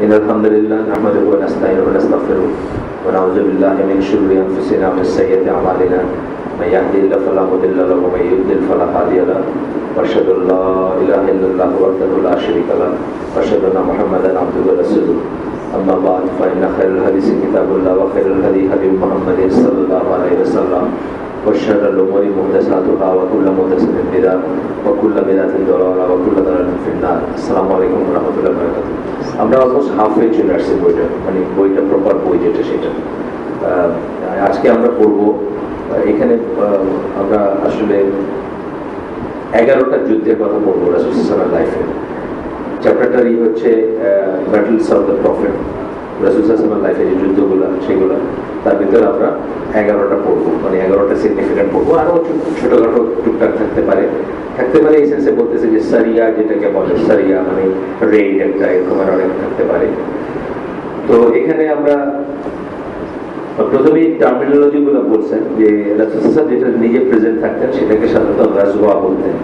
إن الحمد لله نحمده ونستعينه ونستغفره ونعوذ بالله من شرور أنفسنا ومن سيئات أعمالنا من يهده الله فلا مضل له ومن يضلل فلا هادي له وأشهد أن لا إله إلا الله وحده لا شريك له وأشهد أن محمدا عبده ورسوله أما بعد فإن خير الحديث كتاب الله وخير الهدي هدي محمد صلى الله عليه وسلم وشر الأمور محدثاتها وكل محدثة بدعة وكل بدعة ضلالة وكل ضلالة في النار السلام عليكم ورحمة الله وبركاته আমরা almost halfway চলে আসছি বইটা মানে বইটা প্রপার বই যেটা সেটা আজকে আমরা পড়ব এখানে আমরা আসলে 11টা যুদ্ধের কথা পড়বো রাসূল সাল্লাল্লাহু আলাইহি লাইফে চ্যাপ্টারটারই হচ্ছে ব্যাটলস অফ দ্য প্রফেট রাসূল সাল্লাল্লাহু আলাইহি লাইফের যে যুদ্ধগুলো সেগুলো তার ভিতরে আমরা 11টা পড়বো মানে 11টা সিগনিফিকেন্ট পড়বো আরো ছোটখাটো টুকটাক থাকতে পারে এই সেন্সে বলতেছে যে সারিয়া যেটাকে বলে সারিয়া মানে রেইড একটা এরকম অনেক থাকতে পারে তো এখানে আমরা প্রথমেই টার্মিনোলজি গুলো বলছেন যে রাসূল যেটা নিজে প্রেজেন্ট থাকতেন সেটাকে সাধারণত গাজওয়া বলতেন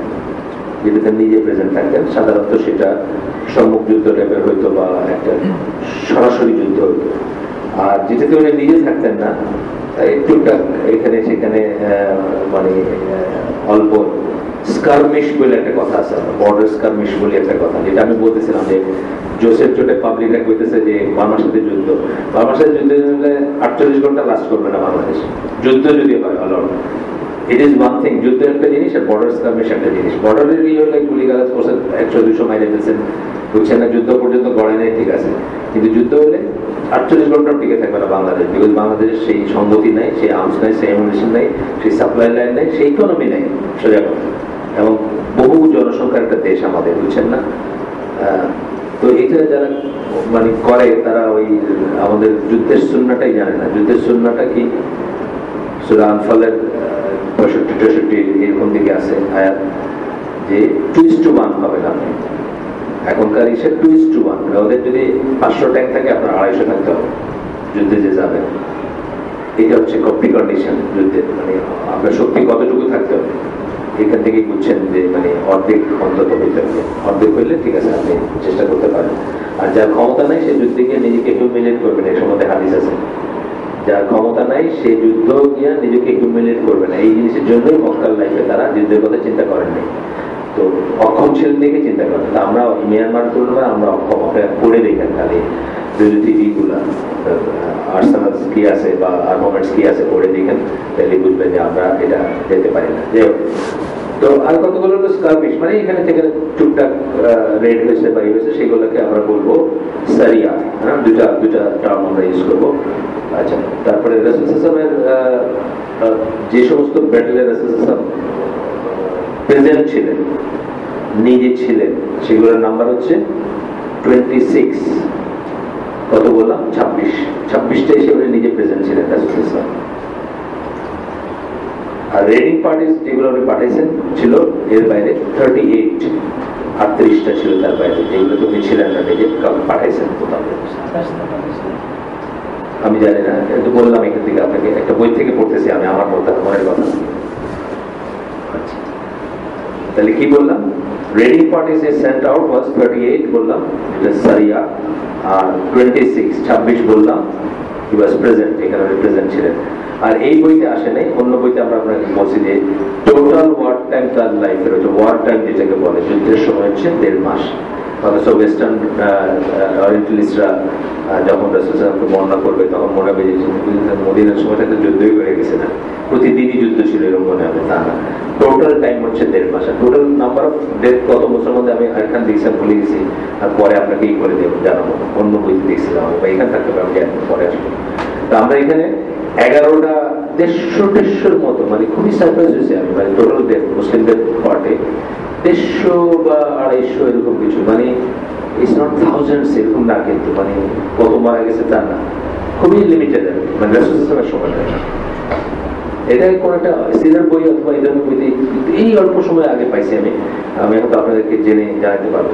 যেটাতে নিজে প্রেজেন্ট থাকতেন সাধারণত সেটা সম্মুখ যুদ্ধ টাইপের হইতো বা একটা সরাসরি যুদ্ধ হইতো আর যেটাতে উনি নিজে থাকতেন না টুকটাক এখানে সেখানে মানে অল্প স্কারমিশ বলে একটা কথা আছে বর্ডার স্কারমিশ বলে একটা কথা যেটা আমি বলতেছিলাম যে জোসেফ চোটে পাবলিকরা কইতেছে যে বার্মার সাথে যুদ্ধ 48 ঘন্টা লাস্ট করবে না বাংলাদেশ যুদ্ধ যদি হয় অলর ইট ইজ ওয়ান থিং যুদ্ধ একটা জিনিস আর বর্ডার স্কারমিশ একটা জিনিস বর্ডারের হলে গুলিগালাজ করছে 100-200 মাইলে ফেলছেন বুঝছেন না যুদ্ধ পর্যন্ত গড়ে নেই ঠিক আছে কিন্তু যুদ্ধ হলে 48 ঘন্টা টিকে থাকবে না বাংলাদেশ বিকজ বাংলাদেশের সেই সংগতি নাই সেই আর্মস নাই সেই অ্যামুনিশন নাই সেই সাপ্লাই লাইন নাই সেই ইকোনমি নাই সোজা কথা এবং বহু জনসংখ্যার একটা দেশ আমাদের বুঝছেন না তো এটা যারা মানে করে তারা ওই আমাদের যুদ্ধের সুন্নাটাই জানে না যুদ্ধের সুন্নাটা কি সূরা আনফালের 65-63 এরকম দিকে আছে আয়াত যে 2:1 হবে না এখনকার ইসে 2:1 ওদের যদি 500 ট্যাঙ্ক থাকে আপনার 250 থাকতে হবে যুদ্ধে যে যাবেন এটা হচ্ছে কন্ডিশন যুদ্ধের মানে আপনার শক্তি কতটুকু থাকতে হবে এখান থেকে বুঝছেন যে মানে অর্ধেক অন্তত হইতে হবে অর্ধেক হইলে ঠিক আছে আপনি চেষ্টা করতে পারেন আর যার ক্ষমতা নাই সে যুদ্ধে গিয়ে নিজেকে হিউমিলিয়েট করবে না এর সম্বন্ধে হাদিস আছে যার ক্ষমতা নাই সে যুদ্ধ গিয়ে নিজেকে হিউমিলিয়েট করবে না এই জিনিসের জন্যই মক্কার লাইফে তারা যুদ্ধের কথা চিন্তা করেননি তো অক্ষম ছিলেন দেখে চিন্তা করেন তা আমরা মিয়ানমার তুলনায় আমরা অক্ষম আপনার পড়ে দেখেন খালি গুলা আর্সেনালস কি আছে বা আর্মামেন্টস কি আছে পড়ে দেখেন তাহলে বুঝবেন যে আমরা এটা যেতে পারি না যাই হোক তো আর কতগুলো স্কারমিশ মানে এখানে থেকে টুকটাক রেড হয়েছে বা হয়েছে সেগুলোকে আমরা বলবো সারিয়া হ্যাঁ দুটা টার্ম আমরা ইউজ করবো আচ্ছা তারপরে রাসূল সাল্লাল্লাহু যে সমস্ত ব্যাটেলে রাসূল সাল্লাল্লাহু প্রেজেন্ট ছিলেন নিজে ছিলেন সেগুলোর নাম্বার হচ্ছে 26 কত বললাম 26টা এসে উনি নিজে প্রেজেন্ট ছিলেন রাসূল সাল্লাল্লাহু আর রেডিং পার্টিস যেগুলো উনি পাঠাইছেন ছিল এর বাইরে 38টা ছিল তার বাইরে যেগুলো তো উনি ছিলেন না নিজে পাঠাইছেন কোথাও আমি জানি না কিন্তু বললাম এখান থেকে আপনাকে একটা বই থেকে পড়তেছি আমি আমার মনের কথা তাহলে কি বললাম রেডিং পার্টিস ইজ সেন্ট আউট ওয়াজ 38 বললাম এটা সারিয়া আর 26 বললাম হি ওয়াজ প্রেজেন্ট এখানে প্রেজেন্ট ছিলেন আর এই বইতে আসে নাই অন্য বইতে আমরা আপনাকে বলছি যে টোটাল ওয়ার টাইম তার লাইফের হচ্ছে ওয়ার টাইম যেটাকে বলে যুদ্ধের সময় হচ্ছে 1.5 মাস অথচ ওয়েস্টার্ন অরিয়েন্টালিস্টরা যখন রাসূল সাল্লাল্লাহু বর্ণনা করবে তখন মনে হবে যে মদিনার সময়টা তো যুদ্ধই হয়ে গেছে না প্রতিদিনই যুদ্ধ ছিল এরকম মনে হবে তা না টোটাল টাইম হচ্ছে 1.5 মাস টোটাল নাম্বার অফ ডেথ কত বছরের মধ্যে আমি এখানে দেখছিলাম ভুলে গেছি আর পরে আপনাকে এই করে দেবো জানাবো অন্য বইতে দেখছিলাম বা এখানে থাকতে পারবো জানবো পরে আসবো তো আমরা এখানে 11টা 150-150 মতো মানে খুবই সারপ্রাইজ হয়েছে আমি মানে টোটাল ডেথ মুসলিমদের পার্টে 150 বা 250 এরকম কিছু মানে ইটস নট থাউজেন্ডস এরকম না কিন্তু মানে কত মারা গেছে তা না খুবই লিমিটেড মানে রাসূল সাল্লাল্লাহু সময়টা এটা কোন একটা সিরার বই অথবা এই ধরনের বইতে এই অল্প সময় আগে পাইছি আমি এখন আপনাদেরকে জেনে জানাতে পারবো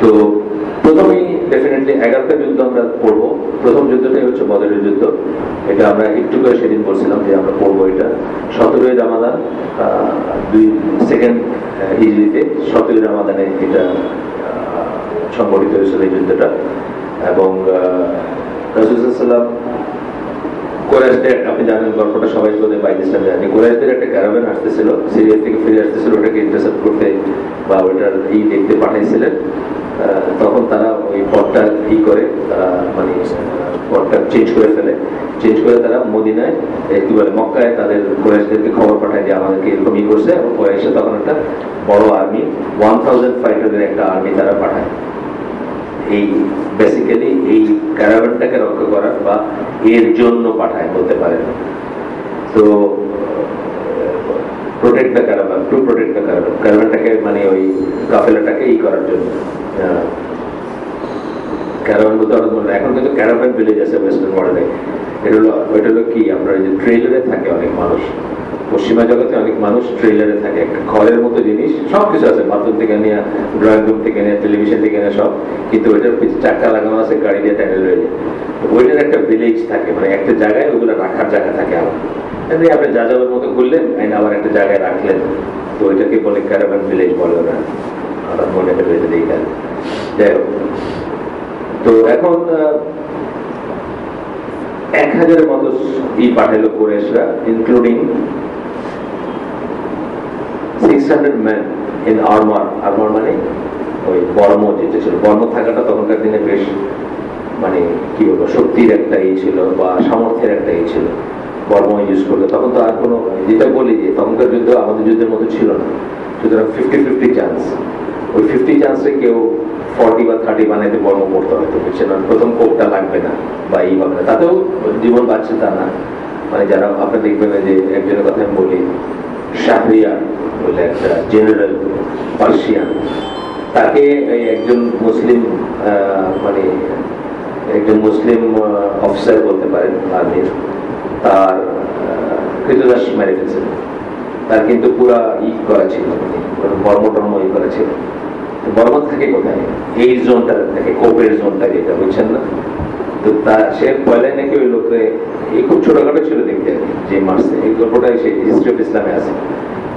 তো প্রথমেই ডেফিনেটলি 11টা যুদ্ধ আমরা পড়বো প্রথম যুদ্ধটাই হচ্ছে বদরের যুদ্ধ এটা আমরা একটু করে সেদিন বলছিলাম যে আমরা পড়বো এটা 17 রমাদান 2 হিজরিতে 17 রমাদানে এটা সংগঠিত হয়েছিল এই যুদ্ধটা। এবং রাসূল সাল্লাল্লাহু আলাইহি ওয়াসাল্লাম কুরাইশদের, আপনি জানেন গল্পটা সবাই বলে বাইজিস্তান জানি, কুরাইশদের একটা ক্যারাভান আসতেছিল, সিরিয়া থেকে ফিরে আসতেছিল, ওটাকে ইন্টারসেপ্ট করতে বা ওটার দেখতে পাঠাইছিলেন। তখন তারা ওই পথটা করে তারা মানে পথটা চেঞ্জ করে ফেলে, চেঞ্জ করে তারা মদিনায় কি বলে মক্কায় তাদের কুরাইশদেরকে খবর পাঠায় যে আমাদেরকে এরকম করছে, এবং কুরাইশে তখন একটা বড় আর্মি 1000 ফাইটারের একটা আর্মি তারা পাঠায় এই বেসিক্যালি এই ক্যারাভানটাকে রক্ষা করার বা এর জন্য পাঠায় বলতে পারেন। তো protect the caravan, to protect the caravan, ক্যারাভানটাকে মানে ওই কাফেলাটাকে করার জন্য। ক্যারাভান বলতে এখন কিন্তু ক্যারাভান ভিলেজ আছে ওয়েস্টার্ন ওয়ার্ল্ডে। ওইটা হলো কি আপনার যে ট্রেলারে থাকে অনেক মানুষ, পশ্চিমা জগতে অনেক মানুষ ট্রেলারে থাকে, একটা ঘরের মতো জিনিস, সবকিছু আছে, বাথরুম থেকে নিয়ে ড্রয়িং রুম থেকে নিয়ে টেলিভিশন থেকে নিয়ে সব, কিন্তু ওইটার পিছনে চাকা লাগানো আছে, গাড়ি দিয়ে টাইটেল রয়েছে। ওইটার একটা ভিলেজ থাকে, মানে একটা জায়গায় ওইগুলো রাখার জায়গা থাকে আমার, আপনি যা যাবের মতো ঘুরলেন আবার একটা জায়গায় রাখলেন, তো ওইটাকে বলে ক্যারাভান ভিলেজ বলে ওরা, আমার মনে হয়েছে এইটা। যাই হোক, তো এখন 1000-এর মতো পাঠাইলো কুরাইশরা, including 600 men in armor। Armour মানে ওই বর্ম যেটা ছিল, বর্ম থাকাটা তখনকার দিনে বেশ মানে কি বলবো শক্তির একটা ছিল বা সামর্থ্যের একটা ছিল, বর্ম ইউজ করলো। তখন তো আর কোনো, যেটা বলি যে তখনকার যুদ্ধ আমাদের যুদ্ধের মতো ছিল না, সুতরাং 50-50 চান্স, ওই 50 চান্সে কেউ 40 বা 30 বানাইতে বর্ম করতে হয়তো, বুঝছেন, প্রথম কোপটা লাগবে না বা এইভাবে না, তাতেও জীবন বাঁচছে তা না। মানে যারা আপনি দেখবেন যে একজনের কথা আমি বলি, শাহরিয়ার বলে একটা জেনারেল পার্সিয়ান, তাকে একজন মুসলিম মানে একজন মুসলিম অফিসার বলতে পারেন আর্মির, তার কৃতদাস মেরে ফেলছে। তার কিন্তু পুরা করা ছিল, বর্ম টর্ম করা ছিল। বর্ম থাকে কোথায়? এই জোনটা থাকে, কোপের জোনটা যেটা, বুঝছেন না? তো সে পয়লায় নাকি ওই লোকে এই খুব ছোটখাটো ছিল দেখতে, যে মারছে, এই গল্পটা সেই হিস্ট্রি অফ ইসলামে আছে।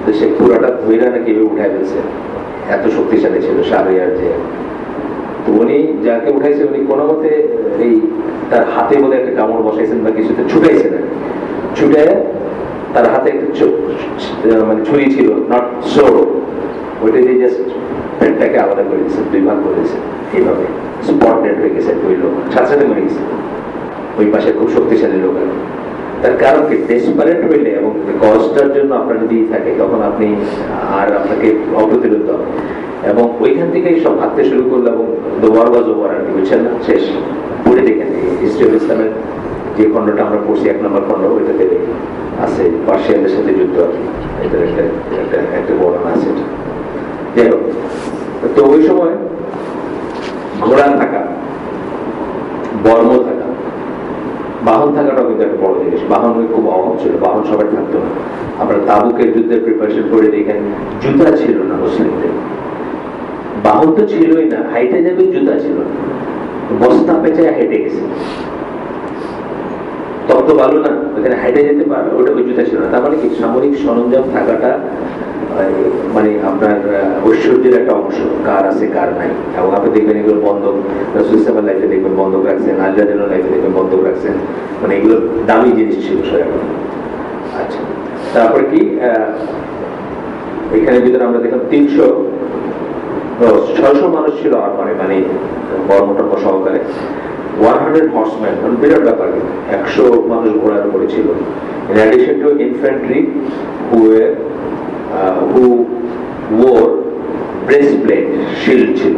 তো সে পুরাটা ধৈরা নাকি উঠাই ফেলছে, এত শক্তিশালী ছিল শাহরিয়ার যে। তো উনি যাকে উঠাইছে উনি কোনো মতে এই তার হাতে বোধ একটা কামড় বসাইছেন বা কিছুতে ছুটাইছেন, ছুটে তার হাতে একটা মানে ছুরি ছিল, নট সোর, ওইটা দিয়ে জাস্ট পেটটাকে আলাদা করে দিয়েছে, 2 ভাগ করে দিয়েছে, এইভাবে স্পট ডেড হয়ে গেছে ওই লোক, সাথে মরে গেছে। ওই পাশে খুব শক্তিশালী লোক। তার কারণ কি, ডেসপারেট হইলে এবং কজটার জন্য আপনার যদি থাকে তখন আপনি আর আপনাকে অপ্রতিরোধ হবে, এবং ওইখান থেকেই সব ভাবতে শুরু করলো, এবং দোয়ার বা জোয়ার আর কি, বুঝছেন না, শেষ পড়ে দেখেন হিস্ট্রি অফ ইসলামের যে খণ্ডটা আমরা পড়ছি 1 নম্বর খণ্ড, ওইটাতে আছে পার্সিয়ানদের সাথে যুদ্ধ আর কি, এটার একটা বর্ণনা আছে। যাই হোক, তো ওই সময় ঘোড়া থাকা, বর্ম থাকা, বাহন থাকাটাও কিন্তু একটা বড় জিনিস। বাহনের খুব অভাব ছিল, বাহন সবাই থাকতো না। আমরা তাবুকের যুদ্ধের প্রিপারেশন করে দেখেন, জুতা ছিল না মুসলিমদের, বাহন তো ছিলই না, হাইটে যাবে জুতা ছিল না, বস্তা পেঁচায় হেঁটে গেছে, তত ভালো না, ওখানে হাইটে যেতে পারবে, ওটা ওই জুতা ছিল না। তার মানে কি, সামরিক সরঞ্জাম থাকাটা মানে আপনার ঐশ্বর্যের একটা অংশ, কার আছে কার নাই। এবং আপনি দেখবেন এগুলো বন্ধক, রাসূল সাল্লাল্লাহু আলাইহি ওয়াসাল্লাম লাইফে বন্ধক রাখছেন, আল্লাহ লাইফে দেখবেন বন্ধক রাখছেন, মানে এগুলো দামি জিনিস ছিল সব। আচ্ছা, তারপর কি এখানে ভিতরে আমরা দেখলাম 600 মানুষ ছিল আর্মারে, মানে বর্মটর্ম সহকারে, 100 হর্সম্যান, মানে বিরাট ব্যাপার। 100 মানুষ ঘোড়ার উপরে ছিল। In addition to infantry who wore breastplate, shield ছিল,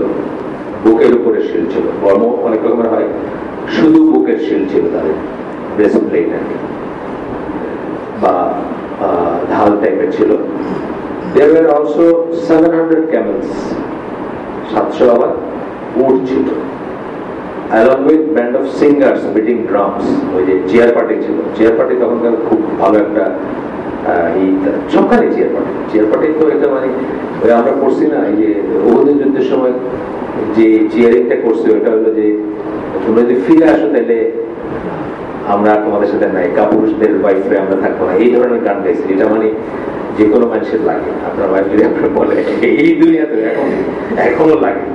বুকের উপরে শিল্ড ছিল। বর্ম অনেক রকমের হয়, শুধু বুকের শিল্ড ছিল তাদের, ব্রেস্টপ্লেট বা ঢাল টাইপের ছিল। There were also 700 camels, 700 আবার উট ছিল, along with band of singers beating drums। ওই যে চেয়ার পার্টি ছিল, চেয়ার পার্টি তখনকার খুব ভালো একটা সবখানে চেয়ার পার্টি তো এটা মানে ওই আমরা পড়ছি না, এই যে উহুদের যুদ্ধের সময় যে চেয়ারিংটা করছে, ওটা হলো যে তোমরা যদি ফিরে আসো তাহলে আমরা তোমাদের সাথে নাই, কাপুরুষদের ওয়াইফে আমরা থাকবো না, এই ধরনের গান গাইছে। এটা মানে যে কোনো মানুষের লাগে, আপনার ওয়াইফ যদি আপনার বলে, এই দুনিয়াতে এখনো লাগে।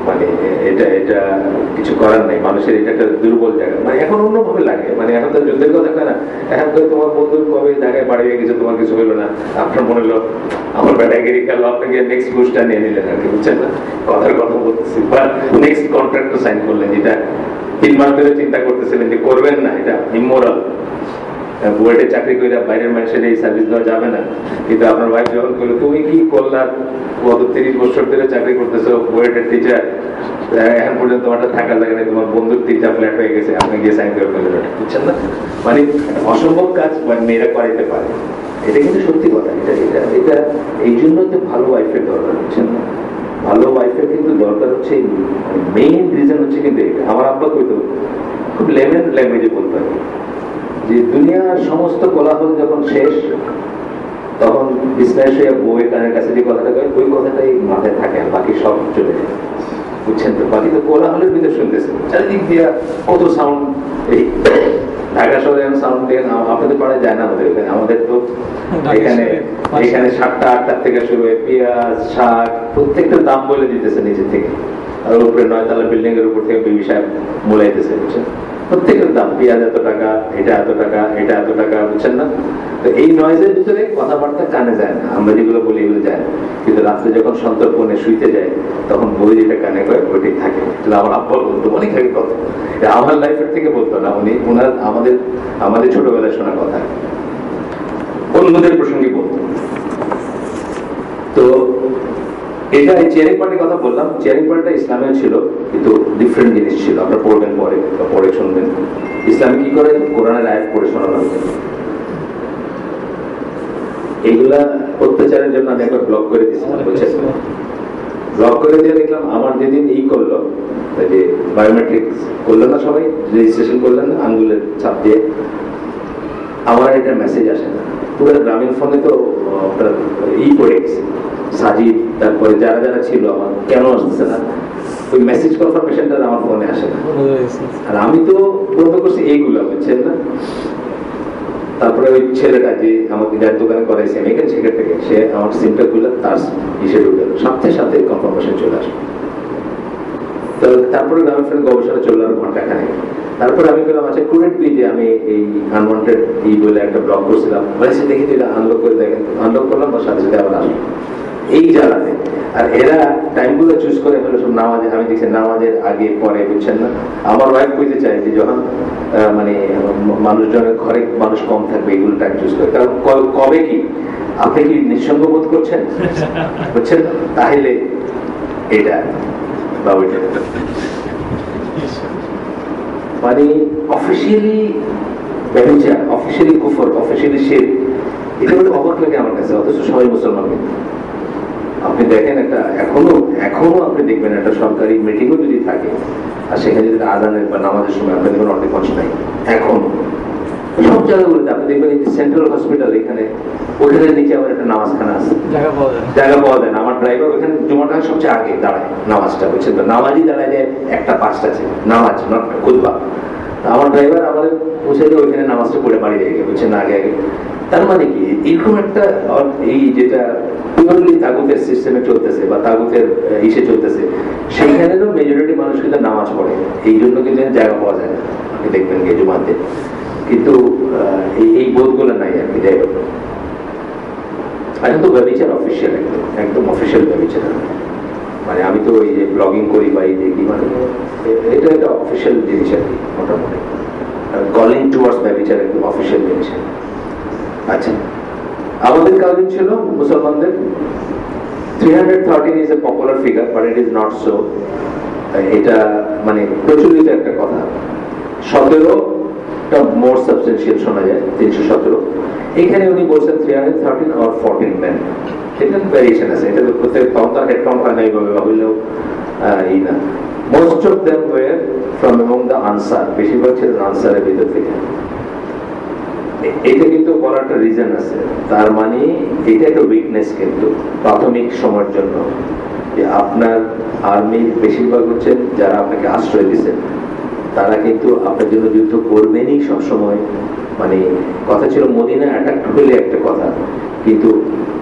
মানে এটা এটা কিছু করার নাই, মানুষের এটা একটা দুর্বল জায়গা, মানে এখন অন্যভাবে লাগে, মানে এখন তো যুদ্ধের কথা কয় না, এখন তো তোমার বন্ধু কবে জায়গায় বাড়িয়ে গেছে, তোমার কিছু হলো না, আপনার মনে হলো আমার ব্যাটাগিরি গেল, আপনাকে নেক্সট বুস্টটা নিয়ে নিলেন আর কি, বুঝছেন না কথার কথা বলতেছি, বা নেক্সট কন্ট্রাক্ট সাইন করলেন, যেটা 3 মাস ধরে চিন্তা করতেছিলেন যে করবেন না, এটা ইমোরাল, বুয়েটে চাকরি করে বাইরের মানুষের এই সার্ভিস দেওয়া যাবে না, কিন্তু আপনার ওয়াইফ যখন বললো তুমি কি করলা, গত 30 বছর ধরে চাকরি করতেছো, বুয়েটের টিচার, এখন পর্যন্ত তোমারটা থাকার লাগে না, তোমার বন্ধুর 3টা ফ্ল্যাট হয়ে গেছে, আপনি গিয়ে সাইন করে ফেললেন, বুঝছেন না, মানে অসম্ভব কাজ মেয়েরা করাইতে পারে, এটা কিন্তু সত্যি কথা, এটা এটা এটা এই জন্য তো ভালো ওয়াইফের দরকার, বুঝছেন না, ভালো ওয়াইফের কিন্তু দরকার হচ্ছে, মেইন রিজন হচ্ছে কিন্তু এটা, আমার আব্বা কইতো খুব লেমন ল্যাঙ্গুয়েজে বলতে হবে যে দুনিয়ার সমস্ত কোলাহল যখন শেষ, তখন বিছনায় শুয়ে বউয়ের কানের কাছে যে কথাটা কয়, ওই কথাটাই মাথায় থাকে, আর বাকি সব চলে যায়, বুঝছেন তো, বাকি তো কোলাহলের ভিতরে শুনতেছে, চারিদিক দিয়ে কত সাউন্ড, এই ঢাকা শহরে সাউন্ড দিয়ে আপনাদের পাড়ায় যায় না, আমাদের তো এখানে 7টা 8টার থেকে শুরু হয়ে পেঁয়াজ শাক প্রত্যেকটা দাম বলে দিতেছে নিজের থেকে, আর উপরে 9 তলা বিল্ডিং এর উপর থেকে বিবি সাহেব মোলাইতেছে, বুঝছেন, প্রত্যেকের দাম, পেঁয়াজ এত টাকা, এটা এত টাকা, এটা এত টাকা, বুঝছেন না, তো এই নয়েজের ভিতরে কথাবার্তা কানে যায় না, আমরা যেগুলো বলি এগুলো যায় না, কিন্তু রাত্রে যখন সন্তর্পণে শুইতে যায়, তখন বই যেটা কানে কয় ওইটাই থাকে, আমার আব্বা বলতো অনেক আগে কথা, আমার লাইফের থেকে বলতো না, উনি ওনার আমাদের ছোটবেলায় শোনা কথা অন্যদের প্রসঙ্গে বলতো। তো এটা চেয়ারিং পার্টির কথা বললাম, চেয়ারিং পার্টিটা ইসলামেও ছিল, কিন্তু ডিফারেন্ট জিনিস ছিল, আপনারা পড়বেন পরে বা পরে শুনবেন, ইসলামে কি করে কোরআনের আয়াত পড়ে শোনানো হতো, এইগুলা অত্যাচারের জন্য আমি একবার ব্লক করে দিয়েছিলাম, বুঝছেন, ব্লক করে দিয়ে দেখলাম আমার যেদিন করলো, যে বায়োমেট্রিক্স করলো না, সবাই রেজিস্ট্রেশন করলেন না আঙ্গুলের ছাপ দিয়ে, আমার এটা মেসেজ আসে না, পুরো গ্রামীণ ফোনে তো আপনার পড়ে গেছে, সাজিদ, তারপরে যারা যারা ছিল, আমার কেন আসতেছে না, ওই মেসেজ কনফার্মেশনটা আমার ফোনে আসে না, আর আমি তো প্রথমে করছি এইগুলো, বুঝছেন না, তারপরে ওই ছেলেটা যে আমাকে যার দোকানে করাইছে আমি এখানে, সেখান থেকে সে আমার সিমটা খুলে তার ইসে ঢুকে সাথে সাথে কনফার্মেশন চলে আসে, তো তারপরে গ্রামের ফ্রেন্ড গবেষণা চললো আর ঘন্টাখানে, তারপরে আমি বললাম আচ্ছা কুরেন্টলি যে আমি এই আনওয়ান্টেড বলে একটা ব্লগ করছিলাম, সে দেখি তো এটা আনলক করে দেখেন, আনলক করলাম বা সাথে সাথে আবার আসলো এই জ্বালাতে, আর এরা টাইমগুলো চুজ করে ফেলে সব নামাজে, আমি দেখছি নামাজের আগে পরে, বুঝছেন না, আমার ওয়াইফ কইতে চাই যে যখন মানে মানুষজনের ঘরে মানুষ কম থাকবে এগুলো টাইম চুজ করে, কারণ কবে কি আপনি কি নিঃসঙ্গ বোধ করছেন, বুঝছেন, তাহলে এটা বা ওইটা, মানে অফিসিয়ালি ব্যবচার, অফিসিয়ালি কুফর, অফিসিয়ালি শিরক, এটা বলে অবাক লাগে আমার কাছে, অথচ সবাই মুসলমান। আপনি দেখেন একটা এখনো আপনি দেখবেন একটা সরকারি মিটিংও যদি থাকে, আর সেখানে যদি আজানের বা নামাজের সময় আপনি দেখবেন অনেক মানুষ নাই, এখন সব জায়গাগুলোতে আপনি দেখবেন এই সেন্ট্রাল হসপিটাল এখানে, ওখানে নিচে আবার একটা নামাজখানা আছে, জায়গা পাওয়া যায় না, আমার ড্রাইভার ওখানে জুমাটা সবচেয়ে আগে দাঁড়ায় নামাজটা, বুঝছেন তো, নামাজই দাঁড়ায় যায় 1টা 5টা আছে নামাজ, নট খুতবা, আমার ড্রাইভার আমাদের পৌঁছে দিয়ে ওইখানে নামাজটা পড়ে বাড়ি রেখে, বুঝছেন, আগে আগে, তার মানে কি এরকম একটা এই যেটা পিওরলি তাগুতের সিস্টেমে চলতেছে বা তাগুতের ইসে চলতেছে, সেইখানেরও মেজরিটি মানুষ কিন্তু নামাজ পড়ে, এই জন্য কিন্তু জায়গা পাওয়া যায় না, আপনি দেখবেন কি জুমাতে, কিন্তু এই বোধগুলো নাই আর কি, যাই হোক, এখন তো ব্যবচার অফিসিয়াল, একদম অফিসিয়াল ব্যবচার, মানে আমি তো এই যে ব্লগিং করি বা এই দেখি, মানে এটা একটা অফিসিয়াল জিনিস আর কি, মোটামুটি কলিং টুয়ার্ডস ব্যবচার একদম অফিসিয়াল জিনিস। আচ্ছা, আমাদের কাজিন ছিল মুসলমানদের 313 is a popular figure but it is not so, এটা মানে প্রচলিত একটা কথা, 17টা মোর সাবস্টেন্সিয়াল শোনা যায়, 317, এখানে উনি বলছেন 313 or 14 men, এটা ভেরিয়েশন আছে, এটা প্রত্যেক তখন হেড কাউন্ট হয় না এইভাবে ভাবলেও এই না, most of them were from among the answer, বেশিরভাগ ছিলেন আনসারের ভিতর থেকে, এটা কিন্তু বলার একটা রিজন আছে, তার মানে এটা একটা উইকনেস কিন্তু প্রাথমিক সময়ের জন্য, যে আপনার আর্মির বেশিরভাগ হচ্ছেন যারা আপনাকে আশ্রয় দিচ্ছেন, তারা কিন্তু আপনার জন্য যুদ্ধ করবেনই সবসময়, মানে কথা ছিল মদিনা অ্যাটাক হলে একটা কথা, কিন্তু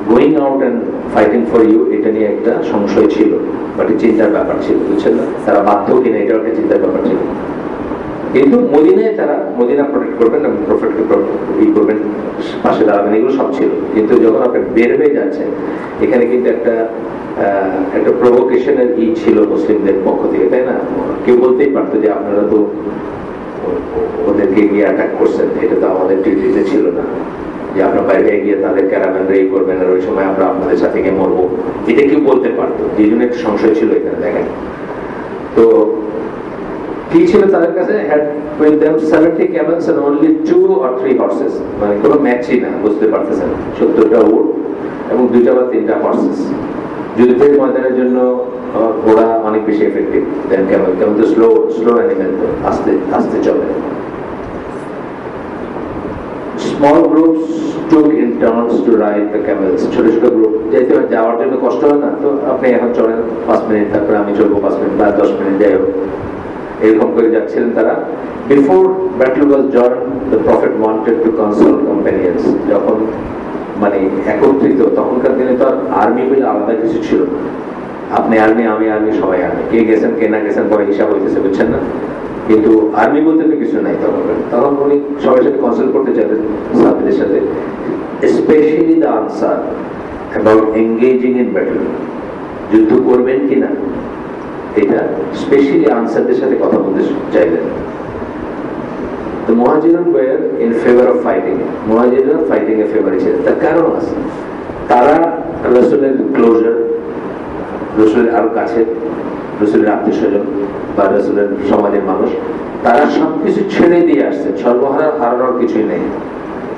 going out and fighting for you, এটা নিয়ে একটা সংশয় ছিল, বাট চিন্তার ব্যাপার ছিল, বুঝছেন না, তারা বাধ্য কিনা এটাও একটা চিন্তার ব্যাপার ছিল। কিন্তু মদিনায় তারা মদিনা প্রোটেক্ট করবেন এবং প্রফেটকে ই করবেন, পাশে দাঁড়াবেন, এগুলো সব ছিল। কিন্তু যখন আপনি বের হয়ে যাচ্ছেন, এখানে কিন্তু একটা প্রভোকেশনের ই ছিল মুসলিমদের পক্ষ থেকে, তাই না? কেউ বলতেই পারতো যে আপনারা তো ওদেরকে গিয়ে অ্যাটাক করছেন, এটা তো আমাদের ট্রিটিতে ছিল না, যে আপনার বাইরে গিয়ে তাদের ক্যারাভ্যান রেই করবেন আর ওই সময় আমরা আপনাদের সাথে গিয়ে মরবো, এটা কেউ বলতে পারতো। এই জন্য একটা সংশয় ছিল এখানে, দেখেন তো কি ছিল তাদের কাছে, had with them 70 camels and only 2 or 3 horses, মানে কোনো ম্যাচই না, বুঝতে পারতেছেন, 70টা উট এবং 2টা বা 3টা হর্সেস। যুদ্ধের ময়দানের জন্য ঘোড়া অনেক বেশি এফেক্টিভ দেন ক্যামেল। ক্যামেল তো স্লো অ্যানিমেল, তো আস্তে আস্তে চলে। Small groups took in turns to ride the camels, ছোট ছোট গ্রুপ, যেতে যাওয়ার জন্য কষ্ট হয় না, তো আপনি এখন চলেন 5 মিনিট, তারপরে আমি চলবো 5 মিনিট বা 10 মিনিট, যাই হোক এরকম করে যাচ্ছিলেন তারা। Before battle was joined, the prophet wanted to consult companions, যখন মানে একত্রিত, তখনকার দিনে তো আর আর্মি বলে আলাদা কিছু ছিল না, আপনি আর্মি আমি আর্মি সবাই আর্মি, কে গেছেন কে না গেছেন পরে হিসাব হইতেছে, বুঝছেন না? কিন্তু আর্মি বলতে তো কিছু নাই তখন উনি সবার সাথে কনসাল্ট করতে চাইলেন, সাহাবীদের সাথে, specially the answer about engaging in battle, যুদ্ধ করবেন কিনা, এটা স্পেশালি আনসারদের সাথে কথা বলতে চাইলেন। The Muhajirun were in favor of fighting. Muhajirun fighting a favor ছিলেন, তার কারণ আছে, তারা রাসূলের ক্লোজার, রাসূলের আরো কাছে, রাসূলের আত্মীয় স্বজন বা রাসূলের সমাজের মানুষ, তারা সবকিছু ছেড়ে দিয়ে আসছে, সর্বহারা হারানোর কিছুই নেই।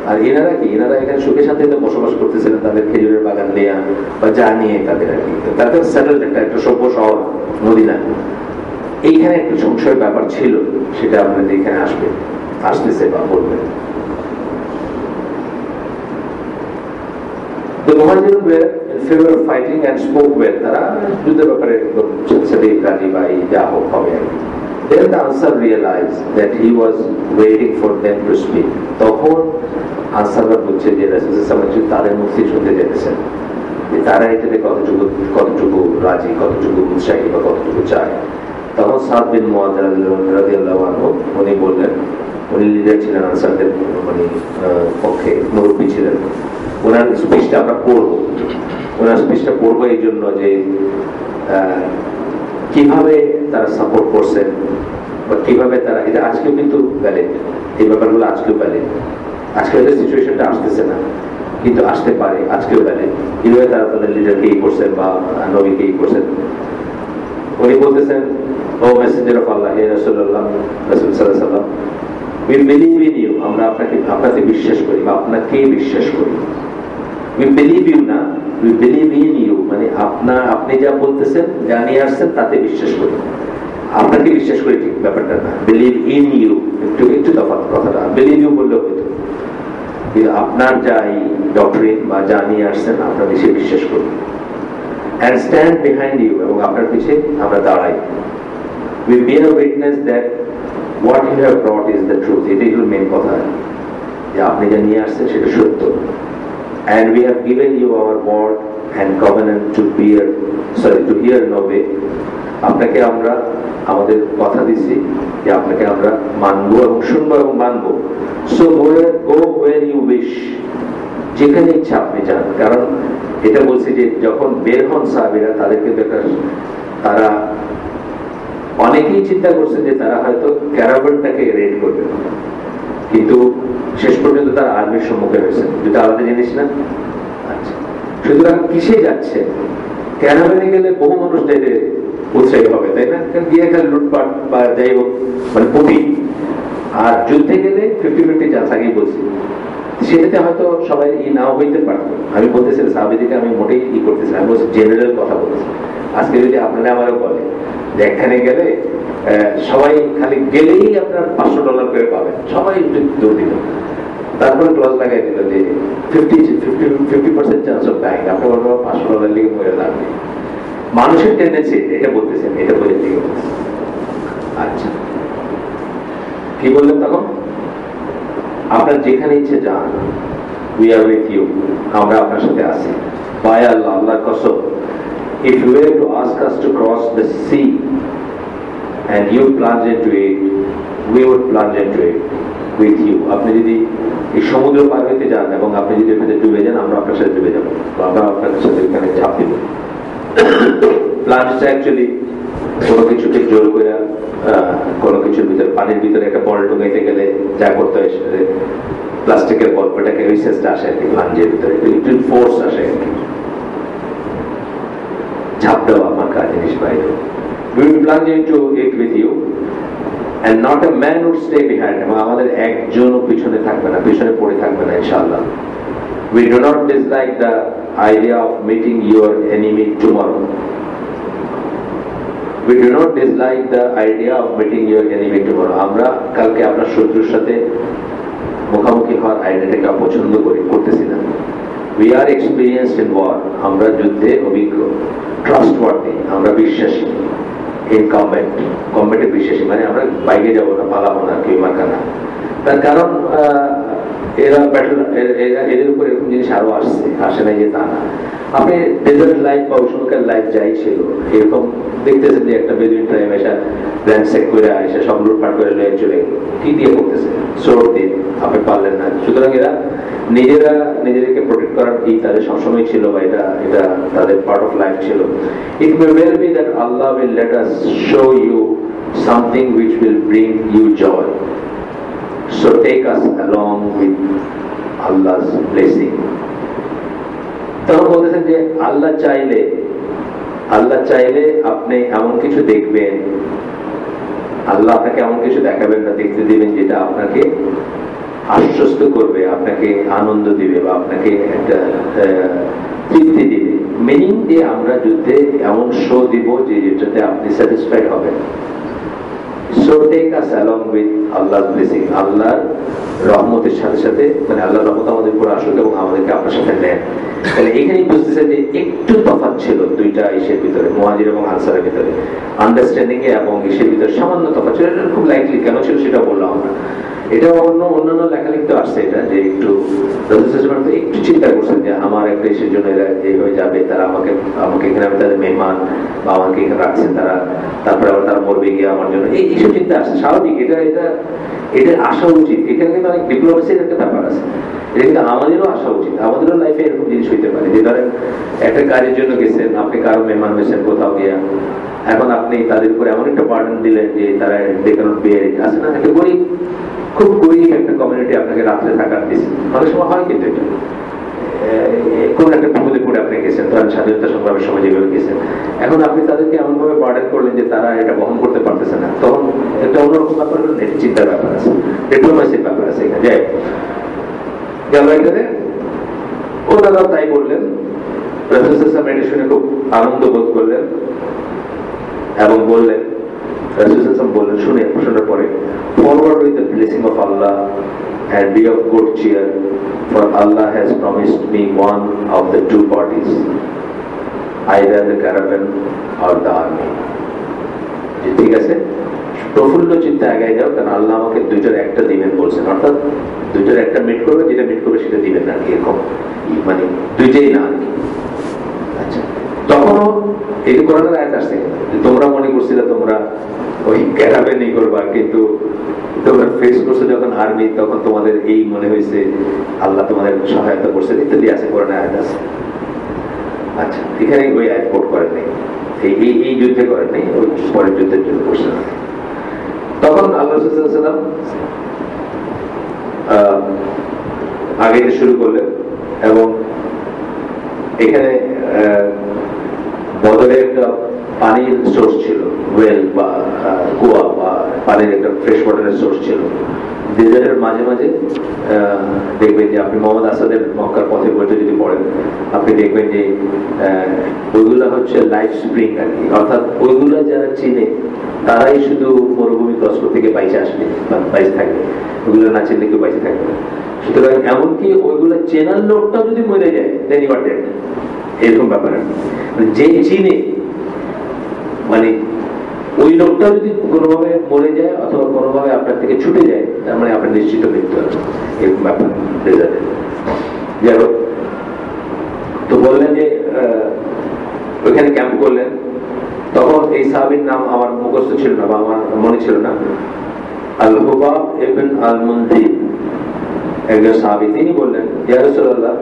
আর এনারা কি, এনারা এখানে সুখে শান্তিতে বসবাস করতেছিলেন, তাদের খেজুরের বাগান নিয়ে বা যা নিয়ে তাদের আর কি, তাদের সেটেলড একটা সভ্য শহর মদিনা। এইখানে একটু সংশয়ের ব্যাপার ছিল, সেটা আপনাদের এখানে আসতেছে বা বলবেন। The Muhajirun were in favor of fighting and spoke well, তারা যুদ্ধের ব্যাপারে একদম সাথে রাজি বা যা হোক হবে আর কি। Then the Ansar realized that he was waiting for them to speak. তখন আনসাররা বলছে যে রাসূল সাল্লাল্লাহু আলাইহি ওয়াসাল্লাম তাদের মুখ থেকে শুনতে চাইতেছেন, যে তারা এটাতে কতটুকু রাজি, কতটুকু উৎসাহী বা কতটুকু চায়। তখন সাদ বিন মুআয রাদিয়াল্লাহু আনহু উনি বললেন, উনি লিডার ছিলেন আনসারদের, মানে পক্ষে মুরব্বী ছিলেন। ওনার স্পিচটা আমরা পড়বো, ওনার স্পিচটা পড়বো এই জন্য যে কিভাবে তারা সাপোর্ট করছেন বা কিভাবে তারা, এটা আজকেও কিন্তু ভ্যালিড, এই ব্যাপারগুলো আজকেও ভ্যালিড। আজকে হয়তো সিচুয়েশনটা আসতেছে না, কিন্তু আসতে পারে, আজকেও ভ্যালিড। কিভাবে তারা তাদের লিডারকে ই করছেন বা নবীকে ই করছেন। উনি বলতেছেন, ও মেসেঞ্জার অফ আল্লাহ, হে রাসূলুল্লাহ, রাসূল সাল্লাল্লাহু আলাইহি ওয়াসাল্লাম, we believe in you, আমরা আপনাকে বিশ্বাস করি বা আপনাকে বিশ্বাস করি। we believe you না, we believe in you, মানে আপনি যা বলতেছেন, যা নিয়ে আসছেন তাতে বিশ্বাস করি, আপনাকে বিশ্বাস করি ঠিক ব্যাপারটা না। believe in you একটু তফাৎ কথাটা, believe you বললেও হতো, আপনার যাই ডক্টরিন বা যা নিয়ে আসছেন আপনার বিষয়ে বিশ্বাস করি। and stand behind you, এবং আপনার পিছে আমরা দাঁড়াই। we bear witness that what you have brought is the truth, এটাই হলো মেন কথা, যে আপনি যা নিয়ে আসছেন সেটা সত্য। and we have given you our word and covenant to hear no way, আপনাকে আমরা আমাদের কথা দিচ্ছি যে আপনাকে আমরা মানবো এবং শুনবো এবং মানবো। so go where you wish, যেখানে ইচ্ছা আপনি যান। কারণ এটা বলছি যে যখন বের হন সাহাবীরা, তাদেরকে তারা অনেকেই চিন্তা করছে যে তারা হয়তো ক্যারাভানটাকে রেড করবে, কিন্তু শেষ পর্যন্ত তারা আর্মির সম্মুখে হয়েছে, যেটা আলাদা জিনিস না। আচ্ছা, সুতরাং কিসে যাচ্ছে? ক্যারাভানে গেলে বহু মানুষ যেতে উৎসাহী হবে, তাই না? কারণ গিয়ে খালি লুটপাট বা যাই হোক, মানে প্রতি। আর যুদ্ধে গেলে 50-50 চান্স, আগেই বলছি, সেটাতে হয়তো সবাই নাও হইতে পারতো। আমি বলতেছিলাম সাহাবীদেরকে, আমি মোটেই করতেছিলাম, আমি বলছি জেনারেল কথা বলতেছি। আজকে যদি আপনারা আমারও বলে যে এখানে গেলে সবাই খালি গেলেই আপনার $500 করে পাবেন, সবাই একটু দৌড় দিল, তারপরে ক্লজ লাগাই দিল যে 50% চান্স অফ ডাইং, আপনি বলবো $500 লিগে মরে যাবে। মানুষের টেন্ডেন্সি, এটা বলতেছেন, এটা বলে দিকে বলতেছেন। আচ্ছা, কি বললেন তখন? আপনার যেখানে ইচ্ছে যান, উই আর উইথ ইউ, আমরা আপনার সাথে আছি। by Allah, Allah Qasam, if you were to ask us to cross the sea and you plunge into it, we would plunge into it with you. আপনি যদি এই সমুদ্র পার হইতে যান এবং আপনি যদি এখানে ডুবে যান, আমরা আপনার সাথে ডুবে যাবো, আমরা আপনার সাথে এখানে ঝাঁপ দিব। প্লাঞ্জটা অ্যাকচুয়ালি কোনো কিছুকে জোর করে কোনো কিছুর ভিতরে, পানির ভিতরে একটা বল ঢুকাইতে গেলে যা করতে হয় সেটা প্লাস্টিকের বল, ওটাকে রিসার্চটা আসে আর কি, প্লাঞ্জের ভিতরে একটু ফোর্স আসে আর কি, ঝাঁপ দেওয়া আমার কাজ জিনিস বাইরে। We will plunge into it with you and not a man would stay behind, এবং আমাদের একজনও পিছনে থাকবে না, পিছনে পড়ে থাকবে না ইনশাআল্লাহ। We do not dislike the idea of meeting your enemy tomorrow. We do not dislike the idea of meeting your enemy tomorrow. আমরা কালকে আপনার শত্রুর সাথে মুখোমুখি হওয়ার আইডিয়াটাকে অপছন্দ করতেছি না। We are experienced in war. আমরা যুদ্ধে অভিজ্ঞ, trustworthy, আমরা বিশ্বাসী, in combat বিশ্বাসী, মানে আমরা বাইরে যাবো না, পালাবো না, কেউ মার্কা না। তার কারণ এদের উপর এরকম জিনিস আরো আসে না যে তা না। আপনি ডেজার্ট লাইফ বা উষ্ণকাল লাইফ যাই ছিল, এরকম দেখতেছেন যে একটা বেদুইন ট্রাইব এসে র্যানসেক করে এসে সব লুটপাট করে লয়ে চলে গেল, কি দিয়ে করতেছে? সোর্ড দিয়ে। আপনি পারলেন না। সুতরাং এরা নিজেদেরকে প্রোটেক্ট করার কি তাদের সবসময় ছিল, বা এটা তাদের পার্ট অফ লাইফ ছিল। It may well be that Allah will let us show you something which will bring you joy, so take us along with Allah's blessing. তখন বলতেছেন যে আল্লাহ চাইলে আপনি এমন কিছু দেখবেন, আল্লাহ আপনাকে এমন কিছু দেখাবেন না, দেখতে দিবেন যেটা আপনাকে আশ্বস্ত করবে, আপনাকে আনন্দ দিবে, বা আপনাকে একটা তৃপ্তি দিবে। মিনিং যে আমরা যুদ্ধে এমন শো দিব যে যেটাতে আপনি স্যাটিসফাইড হবেন। So take us along with Allah's blessing. আল্লাহর রহমতের সাথে সাথে, মানে আল্লাহর রহমত আমাদের উপর আসুক এবং আমাদেরকে আপনার সাথে নেন। তাহলে এখানেই বুঝতেছে যে একটু তফাৎ ছিল দুইটা ইসের ভিতরে, মুহাজির এবং আনসারের ভিতরে, আন্ডারস্ট্যান্ডিং এ এবং ইসের ভিতরে সামান্য তফাৎ ছিল। এটা খুব লাইকলি কেন ছিল সেটা বললাম আমরা। এটা অন্যান্য লেখালেখি আসছে, এটা যে একটু একটু চিন্তা করছেন যে আমার একটা ইসের জন্য এরা এইভাবে যাবে, তারা আমাকে এখানে, আমি তাদের মেহমান, বা আমাকে এখানে রাখছেন তারা, তারপরে আবার তারা মরবে গিয়ে আমার জন্য, এইসব চিন্তা আসছে। স্বাভাবিক, এটা আসা উচিত। এখানে কিন্তু অনেক ডিপ্লোমেসির একটা ব্যাপার আছে, এটা কিন্তু আমাদেরও আসা উচিত। আমাদেরও লাইফে এরকম জিনিস হইতে পারে যে ধরেন একটা কাজের জন্য গেছেন, আপনি কারো মেহমান হয়েছেন কোথাও গিয়া, এখন আপনি তাদের উপর এমন একটা বার্ডেন দিলেন যে তারা দেখেন বিয়ে আছে না, একটা খুব গরিব একটা কমিউনিটি আপনাকে রাত্রে থাকার দিয়েছে। অনেক সময় হয় কিন্তু এটা, কোন একটা বিপদে পড়ে আপনি গেছেন, ধরেন স্বাধীনতা সংগ্রামের সময় যেভাবে গেছেন, এখন আপনি তাদেরকে এমন ভাবে বার্ডেন করলেন যে তারা এটা বহন করতে পারতেছে না, তখন একটা অন্যরকম ব্যাপার হলো, চিন্তার ব্যাপার আছে, ডিপ্লোমেসির ব্যাপার আছে এখানে। যাই গেল এখানে ওনারা তাই বললেন, এটা শুনে খুব আনন্দ বোধ করলেন এবং বললেন, শোনার পরে, forward with the blessing of Allah and be of good cheer, for Allah has promised me one of the two parties, either the caravan or the army. ঠিক আছে, প্রফুল্ল চিন্তা আগে যাও, কারণ আল্লাহ আমাকে দুইটার একটা দিবেন বলছেন, অর্থাৎ দুইটার একটা মিট করবে, যেটা মিট করবে সেটা দিবেন না, এরকম মানে দুইটাই না আর কি। আচ্ছা, তখনও এই কোরআনের আয়াত আসছে, তোমরা মনে করছিলে তোমরা ওই ক্যারাভেনই করবা, কিন্তু তোমরা ফেস করছো যখন আর্মি, তখন তোমাদের এই মনে হয়েছে আল্লাহ তোমাদের সহায়তা করছে, ইত্যাদি আছে, কোরআনের আয়াত আছে। আচ্ছা, এখানে ওই আয়াত কোট করেন নাই, এই যুদ্ধে করেন নাই, ওই পরের যুদ্ধের জন্য করছে না। তখন আল্লাহ রাসূল সাল্লাল্লাহু আলাইহি ওয়াসাল্লাম আগে শুরু করলেন, এবং এখানে বদরে একটা পানির সোর্স ছিল, ওয়েল বা কুয়া বা পানির একটা ফ্রেশ ওয়াটারের সোর্স ছিল। ডেজার্টের মাঝে মাঝে দেখবেন যে আপনি মোহাম্মদ আসাদের মক্কার পথে বইতে যদি পড়েন, আপনি দেখবেন যে ওইগুলা হচ্ছে লাইফ স্প্রিং আর কি, অর্থাৎ ওইগুলা যারা চিনে তারাই শুধু মরুভূমি কষ্ট থেকে বাইচে আসবে বা বাইচে থাকবে, ওইগুলো না চিনলে কেউ বাইচে থাকবে। সুতরাং এমনকি ওইগুলা চেনার লোকটাও যদি মরে যায়, দেন ইউ আর ডেড, এরকম ব্যাপার। যে চিনে, মানে ওই লোকটা যদি কোনোভাবে মরে যায় অথবা কোনোভাবে আপনার থেকে ছুটে যায়, তার মানে আপনার নিশ্চিত মৃত্যু আছে, এরকম ব্যাপার ডেজার্টে। যাই হোক, তো বললেন যে ওইখানে ক্যাম্প করলেন। তখন এই সাহাবীর নাম আমার মুখস্থ ছিল না বা আমার মনে ছিল না। আল হুবাব ইবনে আল মুনজির একজন সাহাবী, তিনি বললেন, ইয়া রাসূলুল্লাহ,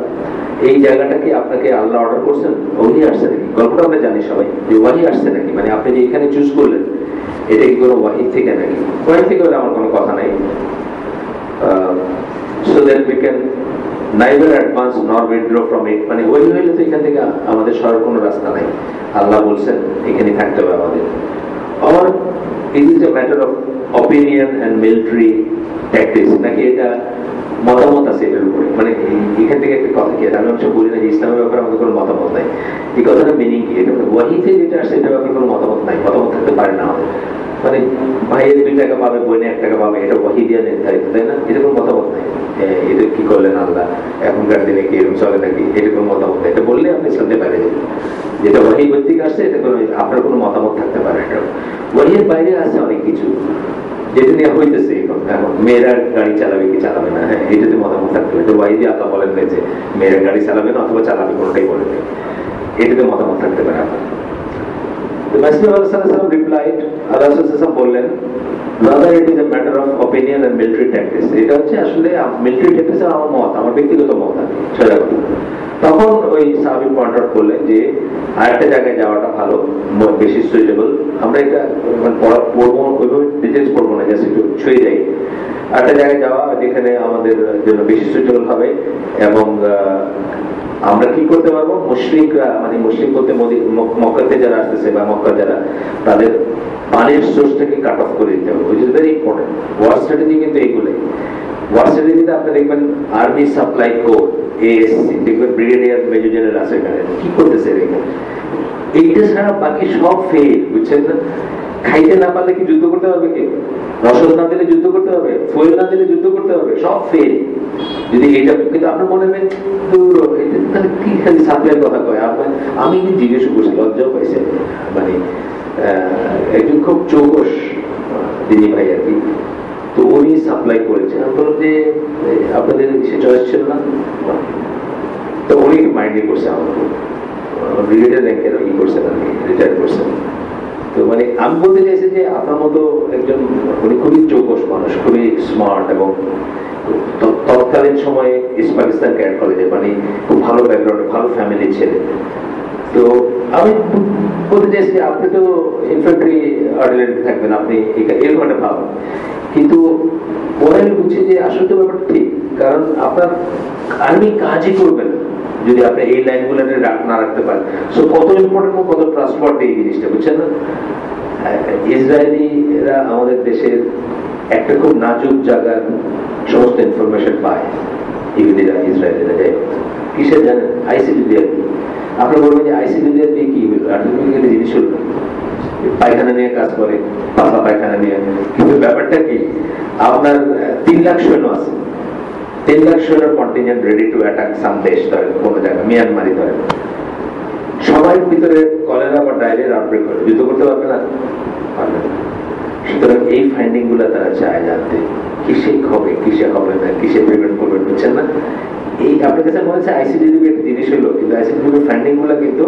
এই জায়গাটা কি আপনাকে আল্লাহ অর্ডার করছেন? ওহী আসছে নাকি? গল্পটা আমরা জানি সবাই যে ওহী আসছে নাকি, মানে আপনি যে এখানে চুজ করলেন এটা কি কোনো ওহী থেকে নাকি? ওহী থেকে হলে আমার কোনো কথা নাই। So that we can neither advance nor withdraw from it, মানে ওহী হইলে তো এখান থেকে আমাদের সরার কোনো রাস্তা নাই। আল্লাহ বলছেন এখানে থাকতে হবে আমাদের। or it is a matter of opinion and military tactics, নাকি এটা মতামত আছে এটার উপরে? মানে এখান থেকে একটা কথা কি আছে, আমি অবশ্য বলি না যে ইসলামের ব্যাপারে আমাদের কোনো মতামত নাই। এই কথাটা মিনিং কি? এটা ওয়াহিতে যেটা আসছে এটার ব্যাপারে কোনো মতামত নাই, মতামত থাকতে পারে না আমাদের। মানে ভাইয়ের 2 টাকা পাবে, বোনে 1 টাকা পাবে, এটা ওয়াহি দিয়ে নির্ধারিত, তাই না? এটা কোনো মতামত নাই। এটা কি করলেন আল্লাহ, এখনকার দিনে কি এরকম চলে নাকি, এটা কোনো মতামত নাই। এটা বললে আপনি ইসলামে বাইরে যাবেন। যেটা ওয়াহি ভিত্তিক আসছে এটা কোনো আপনার কোনো মতামত থাকতে পারে না। ওয়াহির বাইরে আছে অনেক কিছু যেটা নিয়ে হইতেছে এখন মেয়েরা গাড়ি চালাবে কি চালাবে না, হ্যাঁ এটাতে মতামত থাকতে হবে। ওয়াহিদি আল্লাহ বলেন না যে মেয়েরা গাড়ি চালাবে না অথবা চালাবে, কোনোটাই বলেন না, এটাতে মতামত থাকতে পারে আপনার। The Messenger of Allah replied, Allah বললেন, rather it is a matter of opinion and military tactics. এটা হচ্ছে আসলে মিলিটারি ট্যাকটিক্স আমার মত, আমার ব্যক্তিগত মত আছে সেটা। তখন ওই সাহাবী পয়েন্ট আউট করলেন যে আরেকটা জায়গায় যাওয়াটা ভালো, বেশি সুইটেবল। আমরা এটা পড়বো, ওইভাবে ডিটেলস পড়বো না, জাস্ট একটু ছুঁয়ে যাই। আরেকটা জায়গায় যাওয়া যেখানে আমাদের জন্য বেশি সুইটেবল হবে এবং আমরা কি করতে পারবো, মুশরিকরা, মানে মুশরিক বলতে মক্কাতে যারা আসতেছে বা মক্কা যারা, তাদের পানির সোর্সটাকে কাট অফ করে দিতে হবে, which is very important. War strategy কিন্তু এইগুলোই। ওয়ার স্ট্র্যাটেজিতে আপনি দেখবেন আর্মি সাপ্লাই কোড, এএসসি, দেখবেন ব্রিগেডিয়ার মেজর জেনারেল আছে এখানে, কি করতেছে এখানে? এইটা ছাড়া বাকি সব ফেল, বুঝছেন না? খাইতে না পারলে কি যুদ্ধ করতে পারবে কে? রসদ না দিলে যুদ্ধ করতে হবে, ফুয়েল না দিলে যুদ্ধ করতে হবে, সব ফেল। যদি এটা কিন্তু আপনার মনে নেই তাহলে কি খালি সাপ্লাইয়ের কথা কয় আপনার? আমি জিজ্ঞেস করছি, লজ্জাও পাইছে, মানে একজন খুব চৌকস দিদি ভাই আর কি, তো উনি সাপ্লাই করেছেন। আমি বললাম যে আপনাদের সে চয়েস ছিল না, তো উনি মাইন্ডে করছে আমাকে, ব্রিগেডিয়ার র্যাঙ্কের ই করছেন আর কি, রিটায়ার করছেন। তো মানে আমি বলতে চাইছি যে আপনার মতো একজন, উনি খুবই চৌকস মানুষ, খুবই স্মার্ট এবং তৎকালীন সময়ে ইস্ট পাকিস্তান ক্যাডেট কলেজে, মানে খুব ভালো ব্যাকগ্রাউন্ডে, ভালো ফ্যামিলির ছেলে। তো আমি বলতে চাইছি আপনি তো ইনফ্যান্ট্রি আর্টিলারি থাকবেন, আপনি এরকম একটা ভাব, কিন্তু পরে আমি বুঝছি যে আসলে তো ব্যাপারটা ঠিক, কারণ আপনার আর্মি কাজই করবে না যদি আপনি এই লাইনগুলো না রাখতে পারেন। সো কত ইম্পর্টেন্ট, কত ট্রান্সপোর্ট এই জিনিসটা, বুঝছেন না? ইসরায়েলিরা আমাদের দেশের একটা খুব নাজুক জায়গার সমস্ত ইনফরমেশন পায়, ইহুদিরা, ইসরায়েলিরা। যাই হোক, কিসের জানেন? আইসিডি দিয়ে। আপনি বলবেন যে আইসিডি দিয়ে কি হইল, আর্টিফিশিয়াল জিনিস হল, পায়খানা নিয়ে কাজ করে, পাতলা পায়খানা নিয়ে। কিন্তু ব্যাপারটা কি, আপনার 3 লাখ সৈন্য আছে, 3 লাখ সৈন্যের কন্টিনজেন্ট রেডি টু অ্যাটাক সাম দেশ, ধরেন কোনো জায়গা, মিয়ানমারই ধরেন, সবার ভিতরে কলেরা বা ডায়রিয়ার আউটব্রেক করে, যুদ্ধ করতে পারবে না, পারবে না। সুতরাং এই ফাইন্ডিং গুলা তারা চায় জানতে, কিসে হবে, কিসে হবে না, কিসে প্রিভেন্ট করবে, বুঝছেন না? এই আপনার কাছে মনে হচ্ছে আইসিডিবি একটা জিনিস হলো, কিন্তু আইসিডিবি ফাইন্ডিং গুলা কিন্তু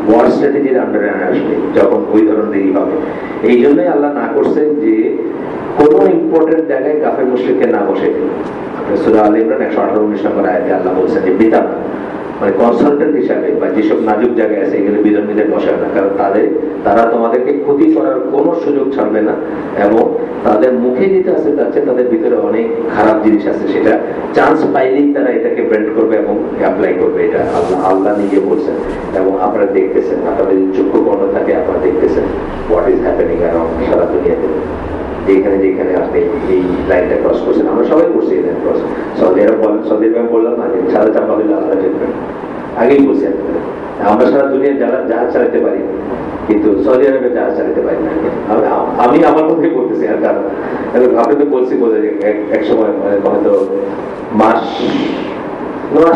ওয়ার স্ট্র্যাটেজির আন্ডারে আসবে যখন ওই ধরনেরই হবে। এই জন্যই আল্লাহ না করছেন যে কোন ইম্পর্টেন্ট জায়গায় কাফের মুশরিককে না বসে দিন। সূরা আলে ইমরান 118-19 নম্বর আয়াতে আল্লাহ বলছেন যে বিদাত, মানে কনসালটেন্ট হিসাবে বা যেসব নাজুক জায়গায় আছে এগুলো বিধর্মীদের বসায় না, কারণ তারা তোমাদেরকে ক্ষতি করার কোনো সুযোগ ছাড়বে না, এবং তাদের মুখে যেটা আছে তার চেয়ে তাদের ভিতরে অনেক খারাপ জিনিস আছে, সেটা চান্স পাইলেই তারা এটাকে ব্র্যান্ড করবে এবং অ্যাপ্লাই করবে। এটা আল্লাহ নিজে বলছেন, এবং আপনারা দেখতেছেন, আপনাদের চক্ষু বন্ধ থাকে, আপনারা দেখতেছেন হোয়াট ইজ হ্যাপেনিং অ্যারাউন্ড সারা দুনিয়াতে। যেখানে যেখানে আপনি এই লাইনটা ক্রস করছেন, আমরা সবাই করছি এই লাইন ক্রস। সৌদি আরব বললাম না যে সারা চাপা হইলে আল্লাহ দেখবেন, আগেই বলছি আমরা সারা দুনিয়ার জাহাজ চালাতে পারি, কিন্তু সৌদি আরবে জাহাজ চালাতে পারি না। আমি আমার মধ্যে বলতেছি, আর কারণ আপনি তো বলছি বলে এক সময় হয়তো মাস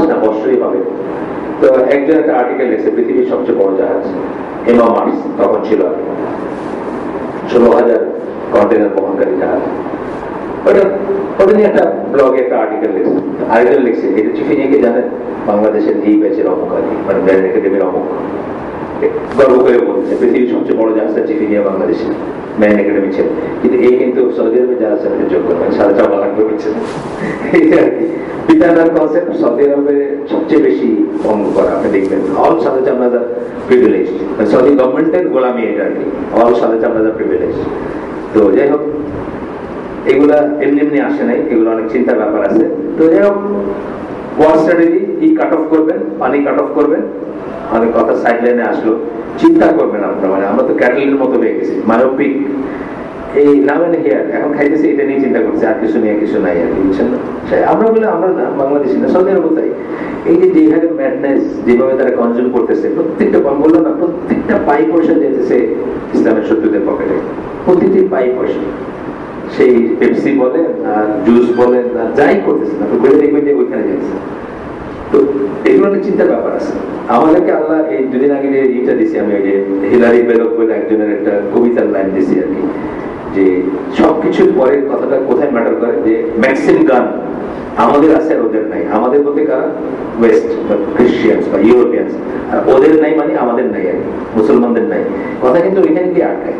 না বর্ষই হবে, তো একজন একটা আর্টিকেল লিখছে পৃথিবীর সবচেয়ে বড় জাহাজ এমা মার্স তখন ছিল 16,000 কন্টেনার বহনকারী জাহাজ। ওটা ওটা নিয়ে একটা ব্লগে একটা আর্টিকেল লিখছে এটা চিঠি নিয়ে জানেন বাংলাদেশের এই ব্যাচের অমুক আর কি, মানে ব্যান্ড একাডেমির অমুক, গর্ব করে বলছে পৃথিবীর সবচেয়ে বড় জাহাজটা চিঠি নিয়ে বাংলাদেশে ম্যান একাডেমি ছিল, কিন্তু এই কিন্তু সৌদি আরবে জাহাজ চালাতে যোগ্য নয়, সাদা চাওয়া লাগবে হচ্ছে এইটা আর কি। পিতার কনসেপ্ট সৌদি আরবে সবচেয়ে বেশি ভঙ্গ করা, আপনি দেখবেন অল সাদা চামড়াদার প্রিভিলেজ, সৌদি গভর্নমেন্টের গোলামি এটা আর কি, অল সাদা চামড়াদার প্রিভিলেজ। তো যাই হোক এগুলা এমনি এমনি আসে নাই, এগুলো অনেক চিন্তার ব্যাপার আছে। তো যাই হোক ওয়ার স্ট্র্যাটেজি ই কাট অফ করবেন, পানি কাট অফ করবেন, অনেক কথা সাইড লাইনে আসলো, চিন্তা করবেন আপনারা, মানে আমরা তো ক্যাটেলের মতো হয়ে গেছি মায়োপিক, এই নামে নাকি এখন খাইতেছি এটা নিয়ে চিন্তা করছে, আর কিছু নিয়ে কিছু নাই আর কি, বুঝছেন না? আমরা বলে আমরা না বাংলাদেশি না, সৌদি আরব তাই। এই যে যেভাবে ম্যাডনেস যেভাবে তারা কনজিউম করতেছে, প্রত্যেকটা বললো না প্রত্যেকটা পাই পয়সা যেতেছে ইসলামের শত্রুদের পকেটে, প্রতিটি পাই পয়সা, সেই পেপসি বলেন আর জুস বলেন আর যাই করতেছে না, ঘুরে দেখবেন যে ওইখানে যাচ্ছে। তো এগুলো অনেক চিন্তার ব্যাপার আছে। আমাদেরকে আল্লাহ এই দুদিন আগে যে ইটা দিছি, আমি ওই যে হিলারি বেলক বলে একজনের একটা কবিতার লাইন দিছি আর কি, যে সবকিছুর পরের কথাটা কোথায় ম্যাটার করে, যে ম্যাক্সিম গান আমাদের আছে আর ওদের নাই, আমাদের বলতে কারা, ওয়েস্ট বা খ্রিস্টিয়ানস বা ইউরোপিয়ানস, আর ওদের নাই মানে আমাদের নাই আর মুসলমানদের নাই, কথা কিন্তু ওইখানে গিয়ে আটকায়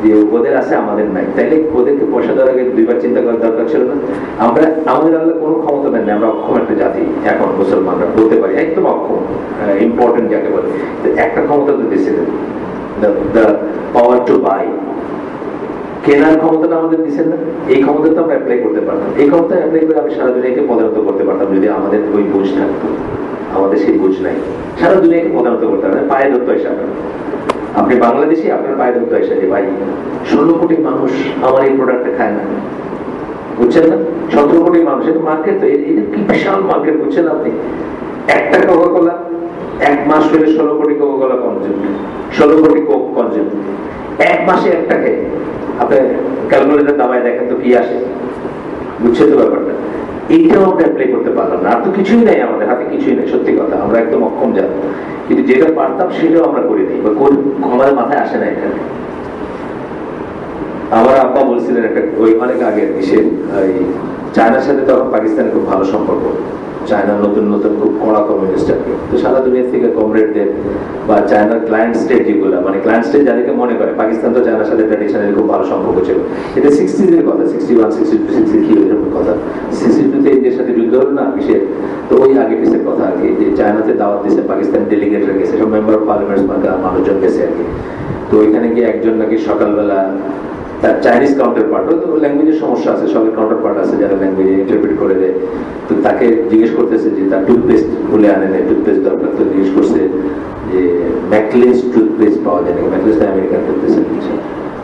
যে ওদের আছে আমাদের নাই। তাইলে ওদেরকে পয়সা দেওয়ার আগে দুইবার চিন্তা করার দরকার ছিল না? আমরা আমাদের আল্লাহ কোনো ক্ষমতা দেন না, আমরা অক্ষম একটা জাতি এখন মুসলমানরা বলতে পারি, একদম অক্ষম, ইম্পর্টেন্ট যাকে বলে। একটা ক্ষমতা তো দিয়েছিলেন, দ্য পাওয়ার টু বাই, কেনার ক্ষমতাটা আমাদের দিচ্ছেন না, এই ক্ষমতা তো আমরা অ্যাপ্লাই করতে পারতাম, এই ক্ষমতা অ্যাপ্লাই করে আমি সারা দুনিয়াকে পদানত করতে পারতাম যদি আমাদের ওই বুঝ থাকতো। আমাদের সেই বুঝ নাই, সারা দুনিয়াকে পদানত করতে পারতাম, পায়ে ধরতে হয় সারা। আপনি বাংলাদেশি, আপনার পায়ে ধরতে হয় যে ভাই 16 কোটি মানুষ আমার এই প্রোডাক্টটা খায় না, বুঝছেন না? 17 কোটি মানুষ, এটা মার্কেট, তো এটা কি বিশাল মার্কেট, বুঝছেন আপনি? একটা কোকা-কোলা এক মাস হলে 16 কোটি কোকা-কোলা কনজিউম, 16 কোটি কোক কনজিউম, এক মাসে একটা খেয়ে আপনি ক্যালকুলেটর দামায় দেখেন তো কি আসে, বুঝছেন তো ব্যাপারটা? এইটাও আমরা অ্যাপ্লাই করতে পারলাম না, আর তো কিছুই নাই, আমাদের হাতে কিছুই নেই, সত্যি কথা, আমরা একদম অক্ষম জাত, কিন্তু যেটা পারতাম সেটাও আমরা করি নাই, বা আমাদের মাথায় আসে না এটা। আমার আব্বা বলছিলেন একটা ওই অনেক আগে দেশের চায়নার সাথে তখন পাকিস্তানের খুব ভালো সম্পর্ক, চায়নার নতুন নতুন খুব কড়া কমিউনিস্ট আর কি, তো সারা দুনিয়া থেকে কমরেডদের বা চায়নার ক্লায়েন্ট স্টেট যেগুলো, মানে ক্লায়েন্ট স্টেট যাদেরকে মনে করে, পাকিস্তান তো চায়নার সাথে ট্র্যাডিশনালি খুব ভালো সম্পর্ক ছিল, এটা 60s এর কথা, 61, 62, 63 এরকম কথা, 62-তে ইন্ডিয়ার সাথে যুদ্ধ হলো না বিশেষ, তো ওই আগে পিসের কথা আর কি, যে চায়নাতে দাওয়াত দিয়েছে, পাকিস্তান ডেলিগেটরা গেছে, সব মেম্বার অফ পার্লামেন্ট মানুষজন গেছে আর কি। তো ওইখানে গিয়ে একজন নাকি সকালবেলা তার চাইনিজ কাউন্টার পার্ট, তো ল্যাঙ্গুয়েজের সমস্যা আছে, সবের কাউন্টার পার্ট আছে যারা ল্যাঙ্গুয়েজে ইন্টারপ্রিট করে দেয়, তো তাকে জিজ্ঞেস করতেছে যে তার টুথপেস্ট ভুলে আনে নেই, টুথপেস্ট দরকার, তো জিজ্ঞেস করছে যে ম্যাকলেস টুথপেস্ট পাওয়া যায় নাকি, ম্যাকলেস আমেরিকান টুথপেস্ট দিচ্ছে।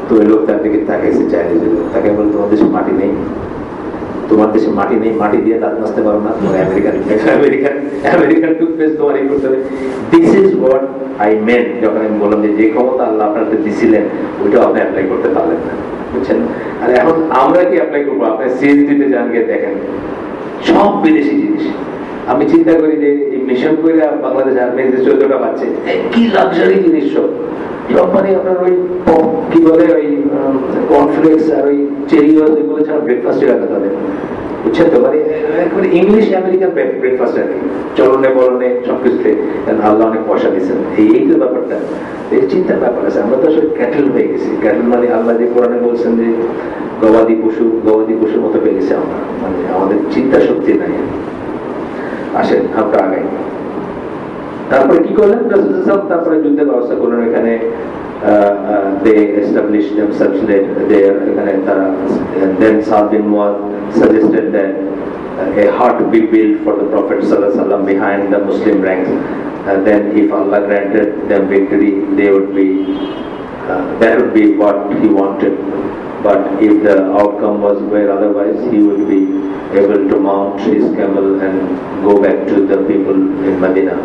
তো ওই লোক তার দিকে তাকাইছে, চাইনিজ লোক তাকে বলে তোমার দেশে মাটি নেই, তোমার দেশে মাটি নেই, মাটি দিয়ে দাঁত নাচতে পারো না, তোমার আমেরিকান টুথপেস্ট তোমার এই করতে হবে। This is what I meant যখন আমি বললাম যে ক্ষমতা আল্লাহ আপনাদের দিছিলেন ওইটাও আপনি অ্যাপ্লাই করতে পারলেন না, বুঝছেন? আর এখন আমরা কি অ্যাপ্লাই করবো? আপনি সিএসডিতে যান, গিয়ে দেখেন সব বিদেশি জিনিস। আমি চিন্তা করি যে এই মিশন করে বাংলাদেশ আর্মি যে 14টা পাচ্ছে, কি লাক্সারি জিনিস সব, মানে আপনার ওই কি বলে ওই কর্নফ্লেক্স আর ওই চেরি এগুলো ছাড়া ব্রেকফাস্টে রাখা তাদের, বুঝছেন তো? মানে ইংলিশ আমেরিকান ব্রেকফাস্ট আর কি, চলনে বলনে সবকিছুতে আল্লাহ অনেক পয়সা দিচ্ছেন, এই তো ব্যাপারটা, এই চিন্তার ব্যাপার আছে। আমরা তো আসলে ক্যাটেল হয়ে গেছি, ক্যাটেল মানে আল্লাহ যে কোরআনে বলছেন যে গবাদি পশুর মতো হয়ে গেছে আমরা, মানে আমাদের চিন্তা শক্তি নাই। আসেন আমরা আগাই। তারপরে কি করলেন রাসূলুল্লাহ? তারপরে যুদ্ধের ব্যবস্থা করলেন, এখানে they established themselves there, এখানে তারা, then Sa'd bin Mu'adh suggested that a hut be built for the Prophet sallallahu alaihi wasallam behind the Muslim ranks, then if Allah granted them victory, they would be that would be what he wanted, but if the outcome was where otherwise, he would be able to mount his camel and go back to the people in Medina.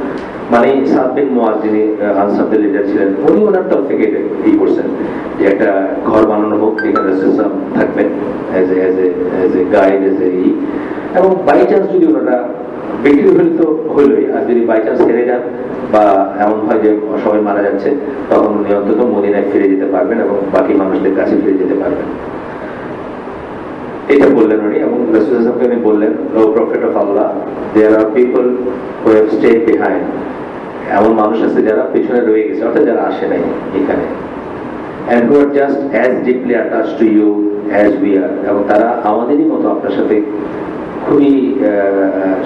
মানে সাদ বিন মুআয যিনি আনসারদের leader ছিলেন, উনি ওনার তরফ থেকে এই করছেন যে একটা ঘর বানানো হোক, যেখানে রাসূলুল্লাহ থাকবেন as a guide, as a এবং বাই চান্স যদি ওনারা বিক্রি হলে তো হইলই, আর যদি বাই চান্স হেরে যান বা এমন হয় যে সবাই মারা যাচ্ছে, তখন উনি অন্তত মদিনায় ফিরে যেতে পারবেন এবং বাকি মানুষদের কাছে ফিরে যেতে পারবেন। এটা বললেন উনি, এবং রাসূলুল্লাহকে উনি বললেন, O prophet of Allah, there are people who have stayed behind, এমন মানুষ আছে যারা পিছনে রয়ে গেছে, অর্থাৎ যারা আসে নাই এখানে, and who are just as deeply attached to you as we are, এবং তারা আমাদেরই মতো আপনার সাথে খুবই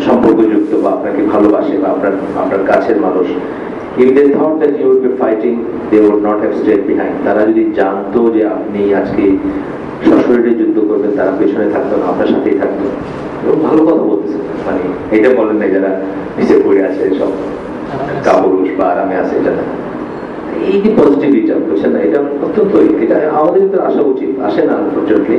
সম্পর্কযুক্ত বা আপনাকে ভালোবাসে বা আপনার কাছের মানুষ। If they thought that you would be fighting, they would not have stayed behind. তারা যদি জানতো যে আপনি আজকে সশরীরে যুদ্ধ করবেন, তারা পেছনে থাকতো না, আপনার সাথেই থাকতো। এবং ভালো কথা বলতেছে, মানে এটা বলেন না যারা নিচে পড়ে আছে সব কাপুরুষ বা আরামে আছে, এটা না। এই যে পজিটিভিটা বুঝছেন না, এটা অত্যন্ত, এটা আমাদের ভিতরে আসা উচিত, আসে না আনফরচুনেটলি।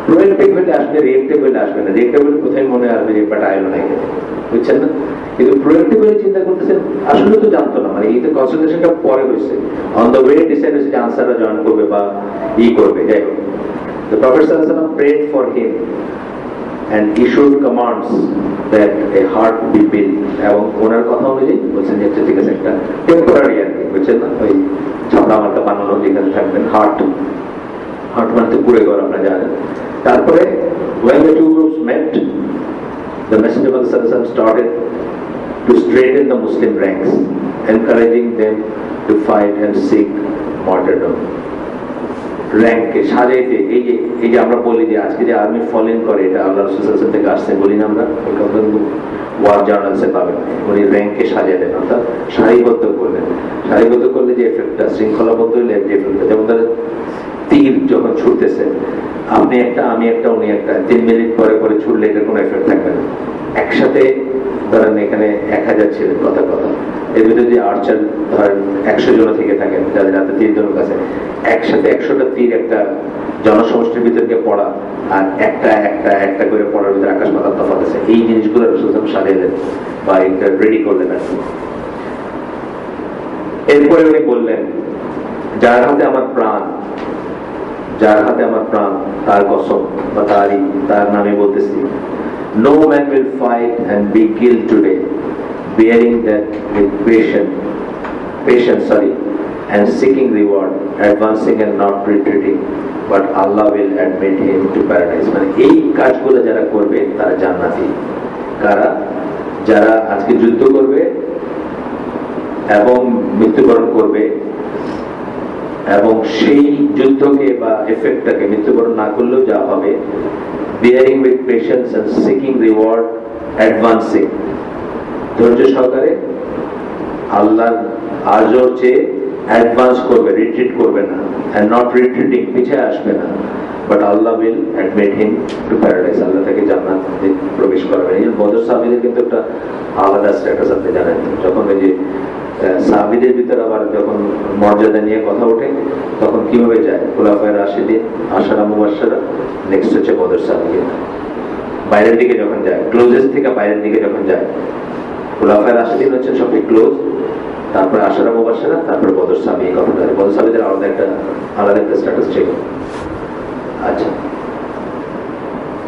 প্রোয়েক্টিভ হলে আসবে, রিয়েক্টিভ হলে আসবে না। রিয়েক্টিভ হলে কোথায় মনে আসবে যে ব্যাপারটা আইলো না এখানে, বুঝছেন না। কিন্তু প্রোয়েক্টিভ হলে চিন্তা করতেছেন, আসলে তো জানতো না, মানে এই তো কনসেন্ট্রেশনটা পরে হয়েছে, অন দ্য ওয়ে ডিসাইড হয়েছে যে আনসারটা জয়েন করবে বা করবে, যাই হোক। The Prophet sallallahu alaihi wasallam prayed for him and issued commands that a heart be built, এবং ওনার কথা অনুযায়ী বলছেন যে ঠিক আছে, একটা টেম্পোরারি আর কি, বুঝছেন না, ওই ছাপড়া মার্কা বানানো, যেখানে থাকবেন হার্ট মানে তো পুরে ঘর, আপনারা জানেন। তারপরে when the two groups met, the Messenger of Allah sallallahu alaihi wasallam started to straighten the Muslim ranks, encouraging them to fight and seek martyrdom. র্যাঙ্ককে সাজাইতে, এই যে আমরা বলি যে আজকে যে আর্মি ফলেন করে, এটা আল্লাহ রাসূল সাল্লাল্লাহু আলাইহি ওয়াসাল্লাম থেকে আসছে বলি না আমরা, ওই কথা ওয়ার জার্নালসে পাবেন। উনি র্যাঙ্ককে সাজালেন, অর্থাৎ সারিবদ্ধ করলেন। সারিবদ্ধ করলে যে এফেক্টটা, শৃঙ্খলাবদ্ধ হলে যে এফেক্টটা, যেমন তাদের তীর যখন ছুটতেছে, আপনি একটা আমি একটা উনি একটা, 3 মিনিট পরে পরে ছুটলে এটার কোনো এফেক্ট থাকবে না। একসাথে ধরেন এখানে 1000 ছিলেন কথা, এর ভিতরে যে আর্চার ধরেন 100 জন থেকে থাকেন, যাদের হাতে তীর ধনুক আছে, একসাথে 100টা তীর একটা জনসমষ্টির ভিতরকে পড়া আর একটা করে পড়ার ভিতরে আকাশ পাতাল তফাৎ আছে। এই জিনিসগুলো রাসূলুল্লাহ সাজাইলেন বা এটা রেডি করলেন আর কি। এরপরে উনি বললেন, যার হাতে আমার প্রাণ তার কসম বা তার নামে বলতেছি, no man will fight and be killed today bearing that with patience and seeking reward, advancing and not retreating, but Allah will admit him to paradise. মানে এই কাজগুলো যারা করবে তারা জান্নাতি। কারা? যারা আজকে যুদ্ধ করবে এবং মৃত্যুবরণ করবে, এবং সেই যুদ্ধকে বা এফেক্টটাকে মৃত্যুবরণ না করলেও যা হবে, bearing with patience and seeking reward, advancing, ধৈর্য সহকারে আল্লাহর আজর চেয়ে অ্যাডভান্স করবে, রিট্রিট করবে না, and not retreating, পিছিয়ে আসবে না, but Allah will admit him to paradise, আল্লাহ তাকে জান্নাতে প্রবেশ করাবেন। এই বদর সাহাবীদের কিন্তু একটা আলাদা স্ট্যাটাস আপনি জানেন। যখন এই যে সাহাবীদের ভিতরে আবার যখন মর্যাদা নিয়ে কথা ওঠে, তখন কিভাবে যায়, খুলাফায়ে রাশিদিন, আশারা মুবাশশারা, নেক্সট হচ্ছে বদর সাহাবীরা। বাইরের দিকে যখন যায়, ক্লোজেস্ট থেকে বাইরের দিকে যখন যায়, খুলাফায়ে রাশিদিন হচ্ছে সবচেয়ে ক্লোজ, তারপরে আশারা মুবাশশারা, তারপরে বদর সাহাবী। এই কথাটা বদর সাহাবীদের আলাদা একটা স্ট্যাটাস ছিল। আচ্ছা,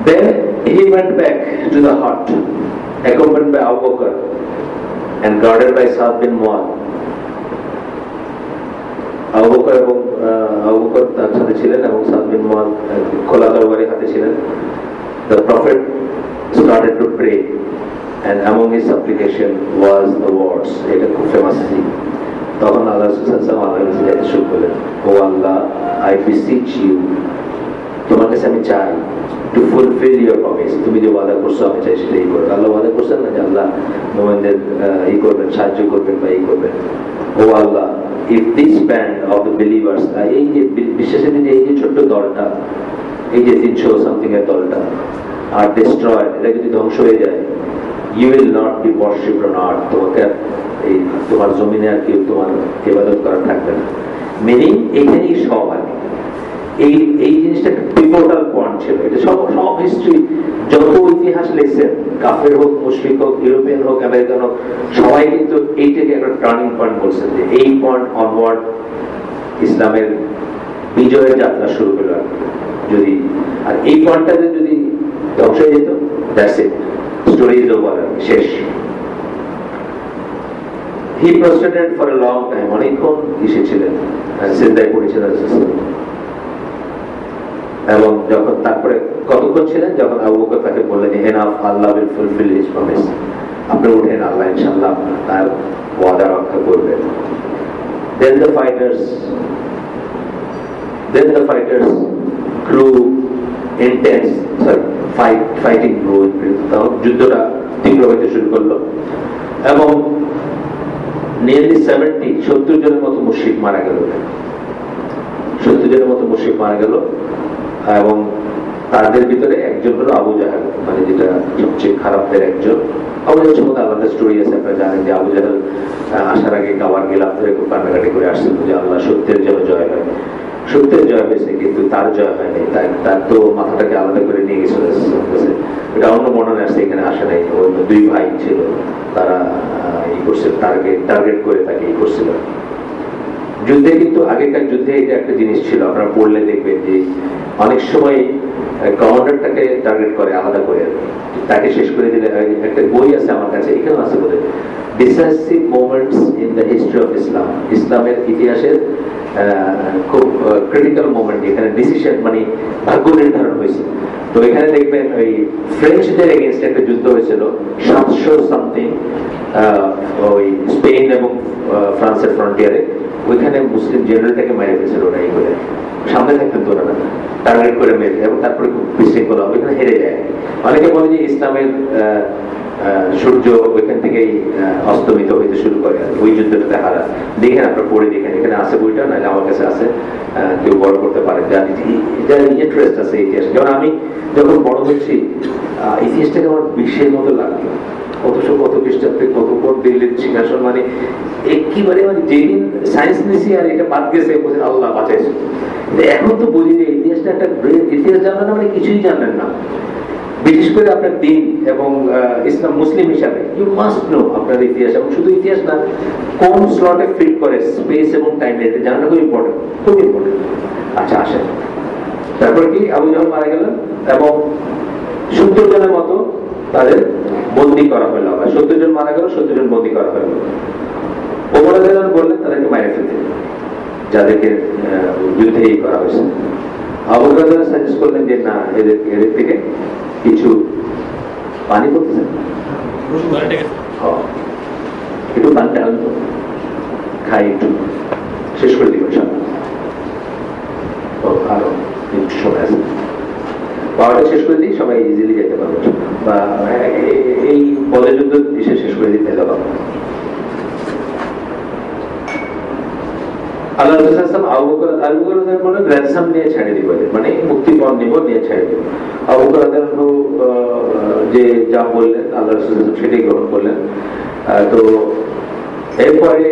then he went back to the hut accompanied by Abu Bakr and guarded by Sa'd bin Mu'adh. Abu Bakr তার সাথে ছিলেন এবং সা'দ বিন মুআয খোলা তরবারি হাতে ছিলেন। The Prophet started to pray and among his supplication was the words, এটা খুব ফেমাস ছিল। তখন আল্লাহ সাল্লাল্লাহু আলাইহি ওয়াসাল্লাম শুরু করলেন, ও আল্লাহ, I beseech you, তোমার কাছে আমি চাই, to fulfill your promise, তুমি যে ওয়াদা করছো আমি চাই সেটাই করো। আল্লাহ ওয়াদা করছেন না যে আল্লাহ মুমিনদের করবেন, সাহায্য করবেন বা করবেন। ও আল্লাহ, if this band of the believers, এই যে বিশ্বাসীদের এই যে ছোট্ট দলটা, এই যে 300 সামথিং এর দলটা, আর destroyed, এটা যদি ধ্বংস হয়ে যায়, you will not be worshipped on earth, তোমাকে এই তোমার জমিনে আর কেউ তোমার ইবাদত করা থাকবে না। মিনিং এখানেই সব আর এই জিনিসটা একটা পিভটাল পয়েন্ট ছিল। এটা সব হিস্ট্রি, যত ইতিহাস লেখছেন, কাফের হোক, মুশরিক হোক, ইউরোপিয়ান হোক, আমেরিকান হোক, সবাই কিন্তু এইটাকে একটা টার্নিং পয়েন্ট বলছেন যে এই পয়েন্ট অনওয়ার্ড ইসলামের বিজয়ের যাত্রা শুরু হলো। যদি আর এই পয়েন্টটাতে যদি ধ্বংস হয়ে যেত, that's it, story is over, শেষ। He prostrated for a long time, অনেকক্ষণ এসেছিলেন, সিজদায় পড়েছিলেন। এবং যখন তারপরে কতক্ষণ ছিলেন, যখন আবু বকর তাকে বললেন enough, Allah will fulfil his promise, আপনি উঠেন, আল্লাহ ইনশাআল্লাহ তার ওয়াদা রক্ষা করবেন। Then the fighters grew intense, fighting grew intense, যুদ্ধটা তীব্র হতে শুরু করলো এবং নিয়ারলি 70 জনের মতো মুশরিক মারা গেল, 70 জনের মতো মুশরিক মারা গেল। এবং তাদের ভিতরে একজন হলো আবু জাহেল, মানে যেটা সবচেয়ে খারাপদের একজন। আবু জাহেল সম্বন্ধে আলাদা স্টোরি আছে, আপনারা জানেন যে আবু জাহেল আসার আগে কাবার গেলাম ধরে খুব কান্নাকাটি করে আসছিল যে আল্লাহ সত্যের যেন জয় হয়। সত্যের জয় হয়েছে, কিন্তু তার জয় হয়নি, তার তো মাথাটাকে আলাদা করে নিয়ে গেছিল। এটা অন্য বর্ণনা আসছে, এখানে আসে নাই। দুই ভাই ছিল, তারা ই করছিল, টার্গেট করে তাকে ই করছিল যুদ্ধে। কিন্তু আগেকার যুদ্ধে এটা একটা জিনিস ছিল, আপনারা পড়লে দেখবেন যে অনেক সময় কমান্ডারটাকে টার্গেট করে আলাদা করে, তাকে শেষ করে দিলে। একটা বই আছে আমার কাছে, এখানেও আছে বলে, decisive moments in the history of Islam, ইসলামের ইতিহাসের খুব ক্রিটিক্যাল মোমেন্ট, এখানে ডিসিশন মানে ভাগ্য নির্ধারণ হয়েছে। তো এখানে দেখবেন ওই ফ্রেঞ্চদের এগেনস্ট একটা যুদ্ধ হয়েছিল 700 সামথিং, ওই স্পেন এবং ফ্রান্সের ফ্রন্টিয়ারে। ওইখানে মুসলিম জেনারেলটাকে মেরে ফেলছিল ওরা, এই করে সামনে থাকতেন তো ওরা টার্গেট করে মেরে, এবং তারপরে খুব বিশৃঙ্খলা ওইখানে হেরে যায়। অনেকে বলে যে ইসলামের সূর্য ওইখান থেকেই অস্তমিত হইতে শুরু করে, ওই যুদ্ধটাতে হারা। দেখেন, আপনারা পড়ে দেখেন, এখানে আছে বইটা, নাহলে আমার কাছে আছে, কেউ বড় করতে পারে, যার ইন্টারেস্ট আছে ইতিহাস। যেমন আমি যখন বড় হচ্ছি, ইতিহাসটাকে আমার বিশ্বের মতো লাগলো। কত খ্রিস্টাব্দে কত দিল্লির সিংহাসন, মানে একেবারে, মানে যেদিন সায়েন্স নিয়েছি আর এটা বাদ গেছে, বলছেন আল্লাহ বাঁচাইছে। এখন তো বুঝি যে ইতিহাসটা একটা ইতিহাস জানলেন না মানে কিছুই জানলেন না। বিশেষ করে আপনার দিন এবং ইসলাম মুসলিম হিসাবে ইউ মাস্ট নো আপনার ইতিহাস, এবং শুধু ইতিহাস না, কোন স্লটে ফিট করে স্পেস এবং টাইম, এটা জানাটা খুব ইম্পর্টেন্ট, খুব ইম্পর্টেন্ট। আচ্ছা, আসেন তারপর কি, আবু জাহেল মারা গেলেন এবং 70 জনের মতো তাদের বন্দী করা হলো। আবার 70 জন মারা গেল, 70 জন বন্দী করা হলো। ওমর রাদিয়াল্লাহু আনহু বললেন তাদেরকে মাইরে ফেলতে, যাদেরকে যুদ্ধেই করা হয়েছে। আবু বকর রাদিয়াল্লাহু আনহু সাজেস্ট করলেন যে না, এদের থেকে কিছু পানি করতেছেন, একটু পানি ঢালেন তো, খাই, একটু শেষ করে দিবেন সব। আরো একটু সময় আছে, পাওয়াটা শেষ করে দিই, সবাই ইজিলি যেতে পারবো, বা এই পদের যুদ্ধ এসে শেষ করে দিতে যাবো। আল্লাহ রাসূল আবু বকর বলেন র‍্যানসাম নিয়ে ছেড়ে দিব, মানে মুক্তিপণ নিব, নিয়ে ছেড়ে দিব। আবু বকর রাদিয়াল্লাহু যে যা বললেন আল্লাহ রাসূল সেটাই গ্রহণ করলেন। তো এরপরে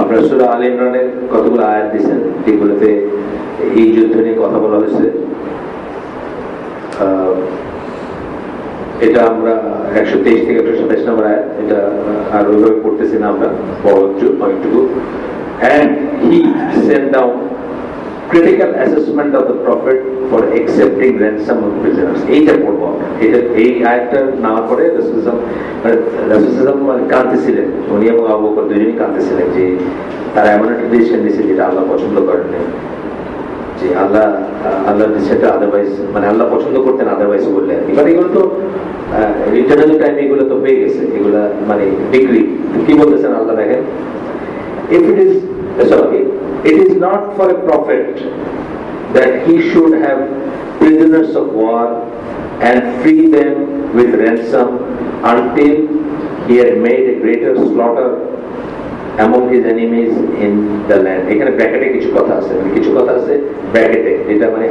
আপনার সূরা আলে ইমরানের কতগুলো আয়াত দিয়েছেন, যেগুলোতে এই যুদ্ধ নিয়ে কথা বলা হয়েছে। এটা আমরা 123 থেকে 127 নম্বর আয়াত, এটা আর ওইভাবে পড়তেছি না আমরা, বড় অনেকটুকু। And he sent down critical assessment of the prophet for accepting ransom of prisoners. এইটা পড়বো আমরা, এটা এই আয়াতটা নেওয়ার পরে রাসূলুল্লাহ মানে কাঁদতেছিলেন, উনি এবং আবু বকর দুজনেই কাঁদতেছিলেন যে তারা এমন একটা ডিসিশন নিয়েছে যেটা আল্লাহ পছন্দ করেন না, যে আল্লাহ সেটা আদারওয়াইজ, মানে আল্লাহ পছন্দ করতেন আদারওয়াইজ বললে আর কি। বাট এগুলো তো রিটার্নাল টাইম, এগুলো তো হয়ে গেছে, এগুলা মানে ডিগ্রি। কি বলতেছেন আল্লাহ দেখেন, if it is not for a prophet that he should have prisoners of war and free them with ransom until he had made a greater slaughter among his enemies in the land. এখানে ব্র্যাকেটে কিছু কথা আছে ব্র্যাকেটে, এটা মানে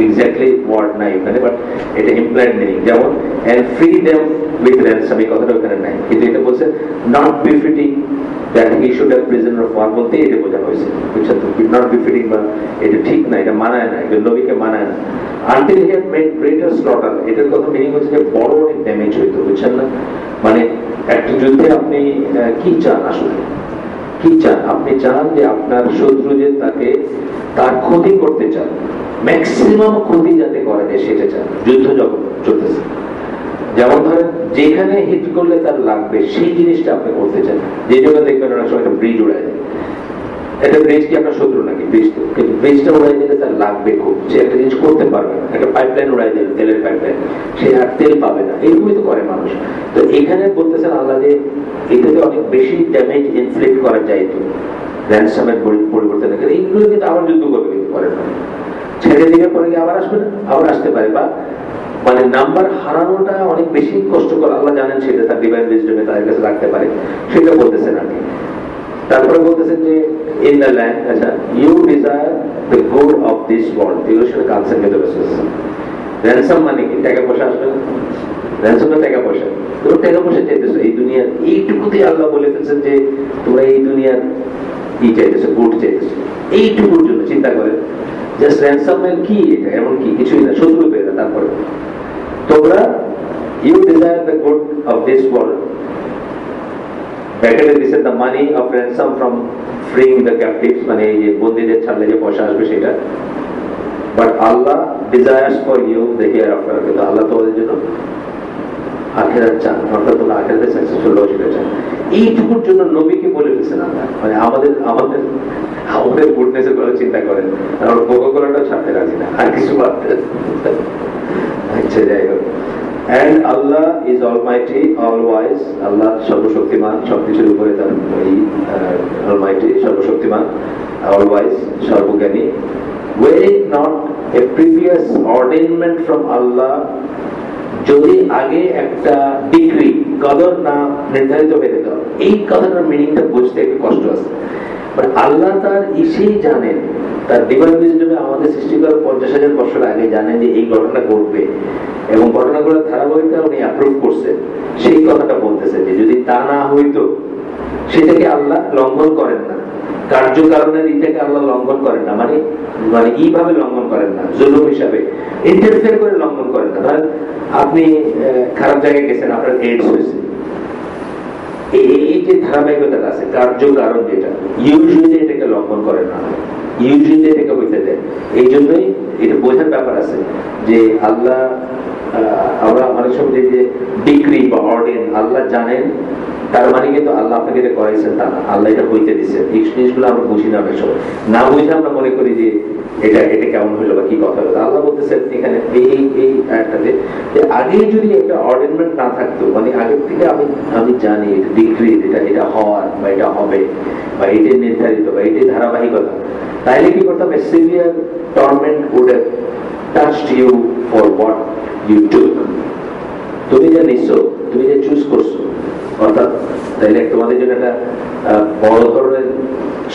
exactly word নাই ওখানে, বাট এটা ইমপ্লাইড মিনিং। যেমন and free them with ransom, এই কথাটা ওখানে নাই, কিন্তু এটা বলছে not befitting that he should have prisoner of war, বলতে এটা বোঝানো হয়েছে, বুঝছেন তো? not befitting বা এটা ঠিক না, এটা মানায় না, এটা নবীকে মানায় না। until he had made greater slaughter, এটার কথা মিনিং হচ্ছে যে বড় অনেক ড্যামেজ হইতো, বুঝছেন না? মানে একটা যুদ্ধে আপনি কি চান আসলে, কি চান? আপনি চান যে আপনার শত্রু যে তাকে তার ক্ষতি করতে চান, ম্যাক্সিমাম ক্ষতি যাতে করে দেয় সেটা চান যুদ্ধ যখন চলতেছে। যেমন ধরেন যেখানে হিট করলে তার লাগবে সেই জিনিসটা আপনি করতে চান। যে জন্য দেখবেন অনেক সময় একটা ব্রিজ উড়ে যায়, একটা ব্রিজ কি আপনার শত্রু নাকি? ব্রিজ, কিন্তু ব্রিজটা উড়াই দিলে তার লাগবে খুব, সে একটা জিনিস করতে পারবে না। একটা পাইপলাইন উড়াই দিলে, তেলের পাইপলাইন, সে আর তেল পাবে না। এইরকমই তো করে মানুষ। তো এখানে বলতেছেন আল্লাহ যে এটাতে অনেক বেশি ড্যামেজ ইনফ্লিক্ট করা যাইতো র্যানসামের পরিবর্তন। এইগুলো কিন্তু আবার যুদ্ধ করবে, কিন্তু করে না, ছেড়ে দিলে পরে আবার আসবে না, আবার আসতে পারে। বা মানে নাম্বার হারানোটা অনেক বেশি কষ্টকর, আল্লাহ জানেন সেটা, তার ডিভাইন উইজডমে তাদের কাছে রাখতে পারে, সেটা বলতেছেন আর কি। তারপরে বলতেছেন যে ইন দ্য ল্যান্ড, আচ্ছা, you desire the good of this world, এগুলো সেটা কনসেপ্ট কিন্তু র্যানসাম মানে কি? টাকা পয়সা আসবে না, র্যানসামটা টাকা পয়সা, তোমরা টাকা পয়সা চাইতেছো এই দুনিয়ার, এইটুকুতেই আল্লাহ বলে ফেলছেন যে তোমরা এই দুনিয়ার কি চাইতেছো, গুড চাইতেছো, এইটুকুর জন্য চিন্তা করে। জাস্ট র্যানসামের কি এটা, এমন কি কিছুই না, শত্রু পেয়ে না। তারপরে তোমরা you desire the good of this world, ব্র্যাকেটে দিয়েছেন the money of ransom from freeing the captives, মানে এই যে বন্দীদের ছাড়লে যে পয়সা আসবে সেটা। But Allah desires for you the hereafter, কিন্তু আল্লাহ তোমাদের জন্য আখিরাত চান, অর্থাৎ তোমরা আখিরাতে সাকসেসফুল হও সেটা চান। এইটুকুর জন্য নবীকে বলে ফেলছেন আল্লাহ। মানে আমাদের আমাদের আমাদের গুডনেসের কথা চিন্তা করেন, আমরা কোকা-কোলাটা ছাড়তে রাজি না, আর কিছু বাড়তে। আচ্ছা, যাই হোক। And Allah is Almighty, all wise. Allah সর্বশক্তিমান, সবকিছুর উপরে তার Almighty, সর্বশক্তিমান, all wise, সর্বজ্ঞানী। Were it not a previous ordainment from Allah, যদি আগে একটা ডিগ্রি কদর না নির্ধারিত হয়ে যেত, এই কথাটার মিনিংটা বুঝতে একটু কষ্ট আছে। মানে আল্লাহ তার ইসেই জানেন, তার ডিভাইন উইজডমে আমাদের সৃষ্টি করার 50,000 বছর আগে জানেন যে এই ঘটনা ঘটবে, এবং ঘটনাগুলোর ধারাবাহিকতা উনি অ্যাপ্রুভ করছেন। সেই কথাটা বলতেছে যে যদি তা না হইতো, সেটাকে আল্লাহ লঙ্ঘন করেন না, কার্যকারণের এটাকে আল্লাহ লঙ্ঘন করেন না, মানে মানে এইভাবে লঙ্ঘন করেন না, জুলুম হিসাবে ইন্টারফেয়ার করে লঙ্ঘন করেন না। ধরেন আপনি খারাপ জায়গায় গেছেন, আপনার এইডস হয়েছে, এই যে ধারাবাহিকতা আছে, কার্যকারণ যেটা, ইউজুয়ালি এটাকে লঙ্ঘন করেন না, ইউজুয়ালি এটাকে হইতে দেন। এই জন্যই এটা বোঝার ব্যাপার আছে যে আল্লাহ, আমরা অনেক সময় যে ডিগ্রি বা অর্ডেন আল্লাহ জানেন, তার মানে কিন্তু আল্লাহ আপনাকে এটা করাইছেন তা না, আল্লাহ এটা হইতে দিচ্ছেন। এই জিনিসগুলো আমরা বুঝি না, অনেক সময় না বুঝে আমরা মনে করি যে এটা কেমন হইলো বা কি কথা হলো। আল্লাহ বলতেছেন এখানে এই আয়াতটাতে যে আগে যদি একটা অর্ডেনমেন্ট না থাকতো, মানে আগের থেকে আমি জানি এটা ডিগ্রি, এটা হওয়ার বা এটা হবে বা এটা নির্ধারিত বা এটি ধারাবাহিকতা, তাইলে কি করতাম? a severe torment would have touched you for what you took. তুমি যা নিছো, তুমি যা চুজ করছো, অর্থাৎ তাইলে তোমাদের জন্য একটা বড় ধরনের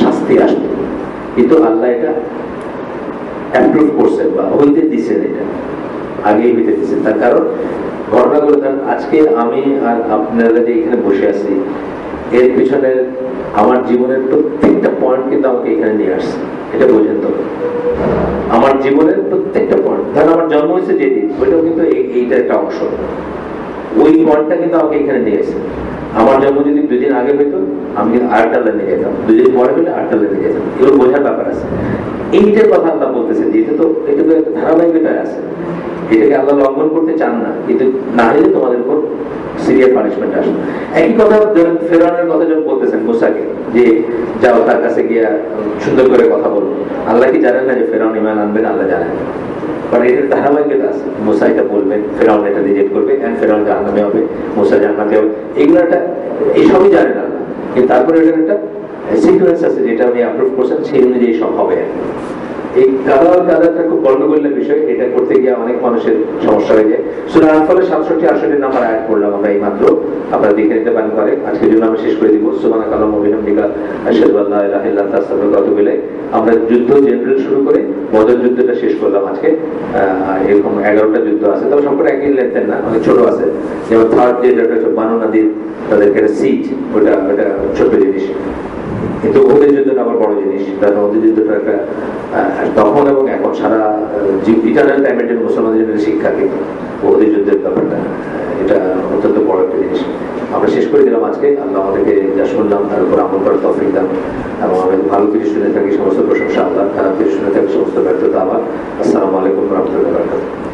শাস্তি আসবে, কিন্তু আল্লাহ এটা অ্যাপ্রুভ করছেন বা হইতে দিচ্ছেন, এটা আগেই হইতে দিচ্ছেন। তার কারণ ঘটনাগুলো, আজকে আমি আর আপনারা যে এখানে বসে আছি, এর পিছনে আমার জীবনের প্রত্যেকটা পয়েন্ট কিন্তু আমাকে এখানে নিয়ে আসছে, এটা বোঝেন তো। আমার জীবনের প্রত্যেকটা পয়েন্ট, ধরেন আমার জন্ম হয়েছে যেদিন, ওইটাও কিন্তু এইটার একটা অংশ, ওই পয়েন্টটা কিন্তু আমাকে এখানে নিয়ে এসেছে। আমার জন্ম যদি 2 দিন আগে হইতো, আমি আরেকটা লাইনে যেতাম, 2 দিন পরে হলে আরেকটা লাইনে যেতাম, এগুলো বোঝার ব্যাপার আছে। এইটার কথা আল্লাহ বলতেছে যে এটা তো একটা ধারাবাহিকতায় আছে, এটাকে আল্লাহ লঙ্ঘন করতে চান না, কিন্তু না হলে তোমাদের উপর সিরিয়াস পানিশমেন্ট আসবে। একই কথা ধরেন ফেরাউনের কথা যখন বলতেছেন মুসাকে, যে যাও তার কাছে গিয়ে সুন্দর করে কথা বলবো, আল্লাহ কি জানেন না যে ফেরাউন ঈমান আনবেন? আল্লাহ জানেন, কারণ এটার ধারাবাহিকতা আছে। মুসা এটা বলবেন, ফেরাউন এটা রিজেক্ট করবে, এন্ড ফেরাউন জাহান্নামে হবে, মুসা জান্নাতে হবে, এগুলো একটা এইসবই জানেন আল্লাহ, কিন্তু তারপরে এটার একটা সিকোয়েন্স আছে যেটা উনি অ্যাপ্রুভ করছেন, সেই অনুযায়ী সব হবে। এই কাদাটা খুব গন্ডগোলের বিষয়, এটা করতে গিয়ে অনেক মানুষের সমস্যা হয়ে যায়। সূরা আনফালের 67-68 নাম্বার আয়াত পড়লাম আমরা এই মাত্র, আপনারা দেখে নিতে পারেন পারে। আজকের জন্য আমি শেষ করে দিব। সুবহানাকাল্লাহুম্মা ওয়া বিহামদিকা আশহাদু আল্লা ইলাহা ইল্লা আনতা আস্তাগফিরুকা ওয়া আতুবু ইলাইক। আমরা যুদ্ধ জেনারেল শুরু করে বদর যুদ্ধটা শেষ করলাম আজকে। এরকম 11টা যুদ্ধ আছে, তবে সবকটা একই লেন্থের না, অনেক ছোট আছে। যেমন থার্ড যেটা হচ্ছে বানু নাদির, তাদেরকে সিজ, ওটা ছোট জিনিস, কিন্তু ওদের যুদ্ধটা আবার বড় জিনিস। কারণ ওদের যুদ্ধটা একটা তখন এবং এখন সারা ইটারনাল টাইমের জন্য মুসলমানদের জন্য শিক্ষা, কিন্তু ওদের যুদ্ধের ব্যাপারটা এটা অত্যন্ত বড় একটা জিনিস। আমরা শেষ করে দিলাম আজকে। আল্লাহ আমাদেরকে যা শুনলাম তার উপর আমল করার তৌফিক দান, এবং আমি ভালো কিছু শুনে থাকি সমস্ত প্রশংসা আল্লাহ, খারাপ কিছু শুনে থাকি সমস্ত ব্যর্থতা আমার। আসসালামু আলাইকুম ওয়া রাহমাতুল্লাহি ওয়া বারাকাতুহু।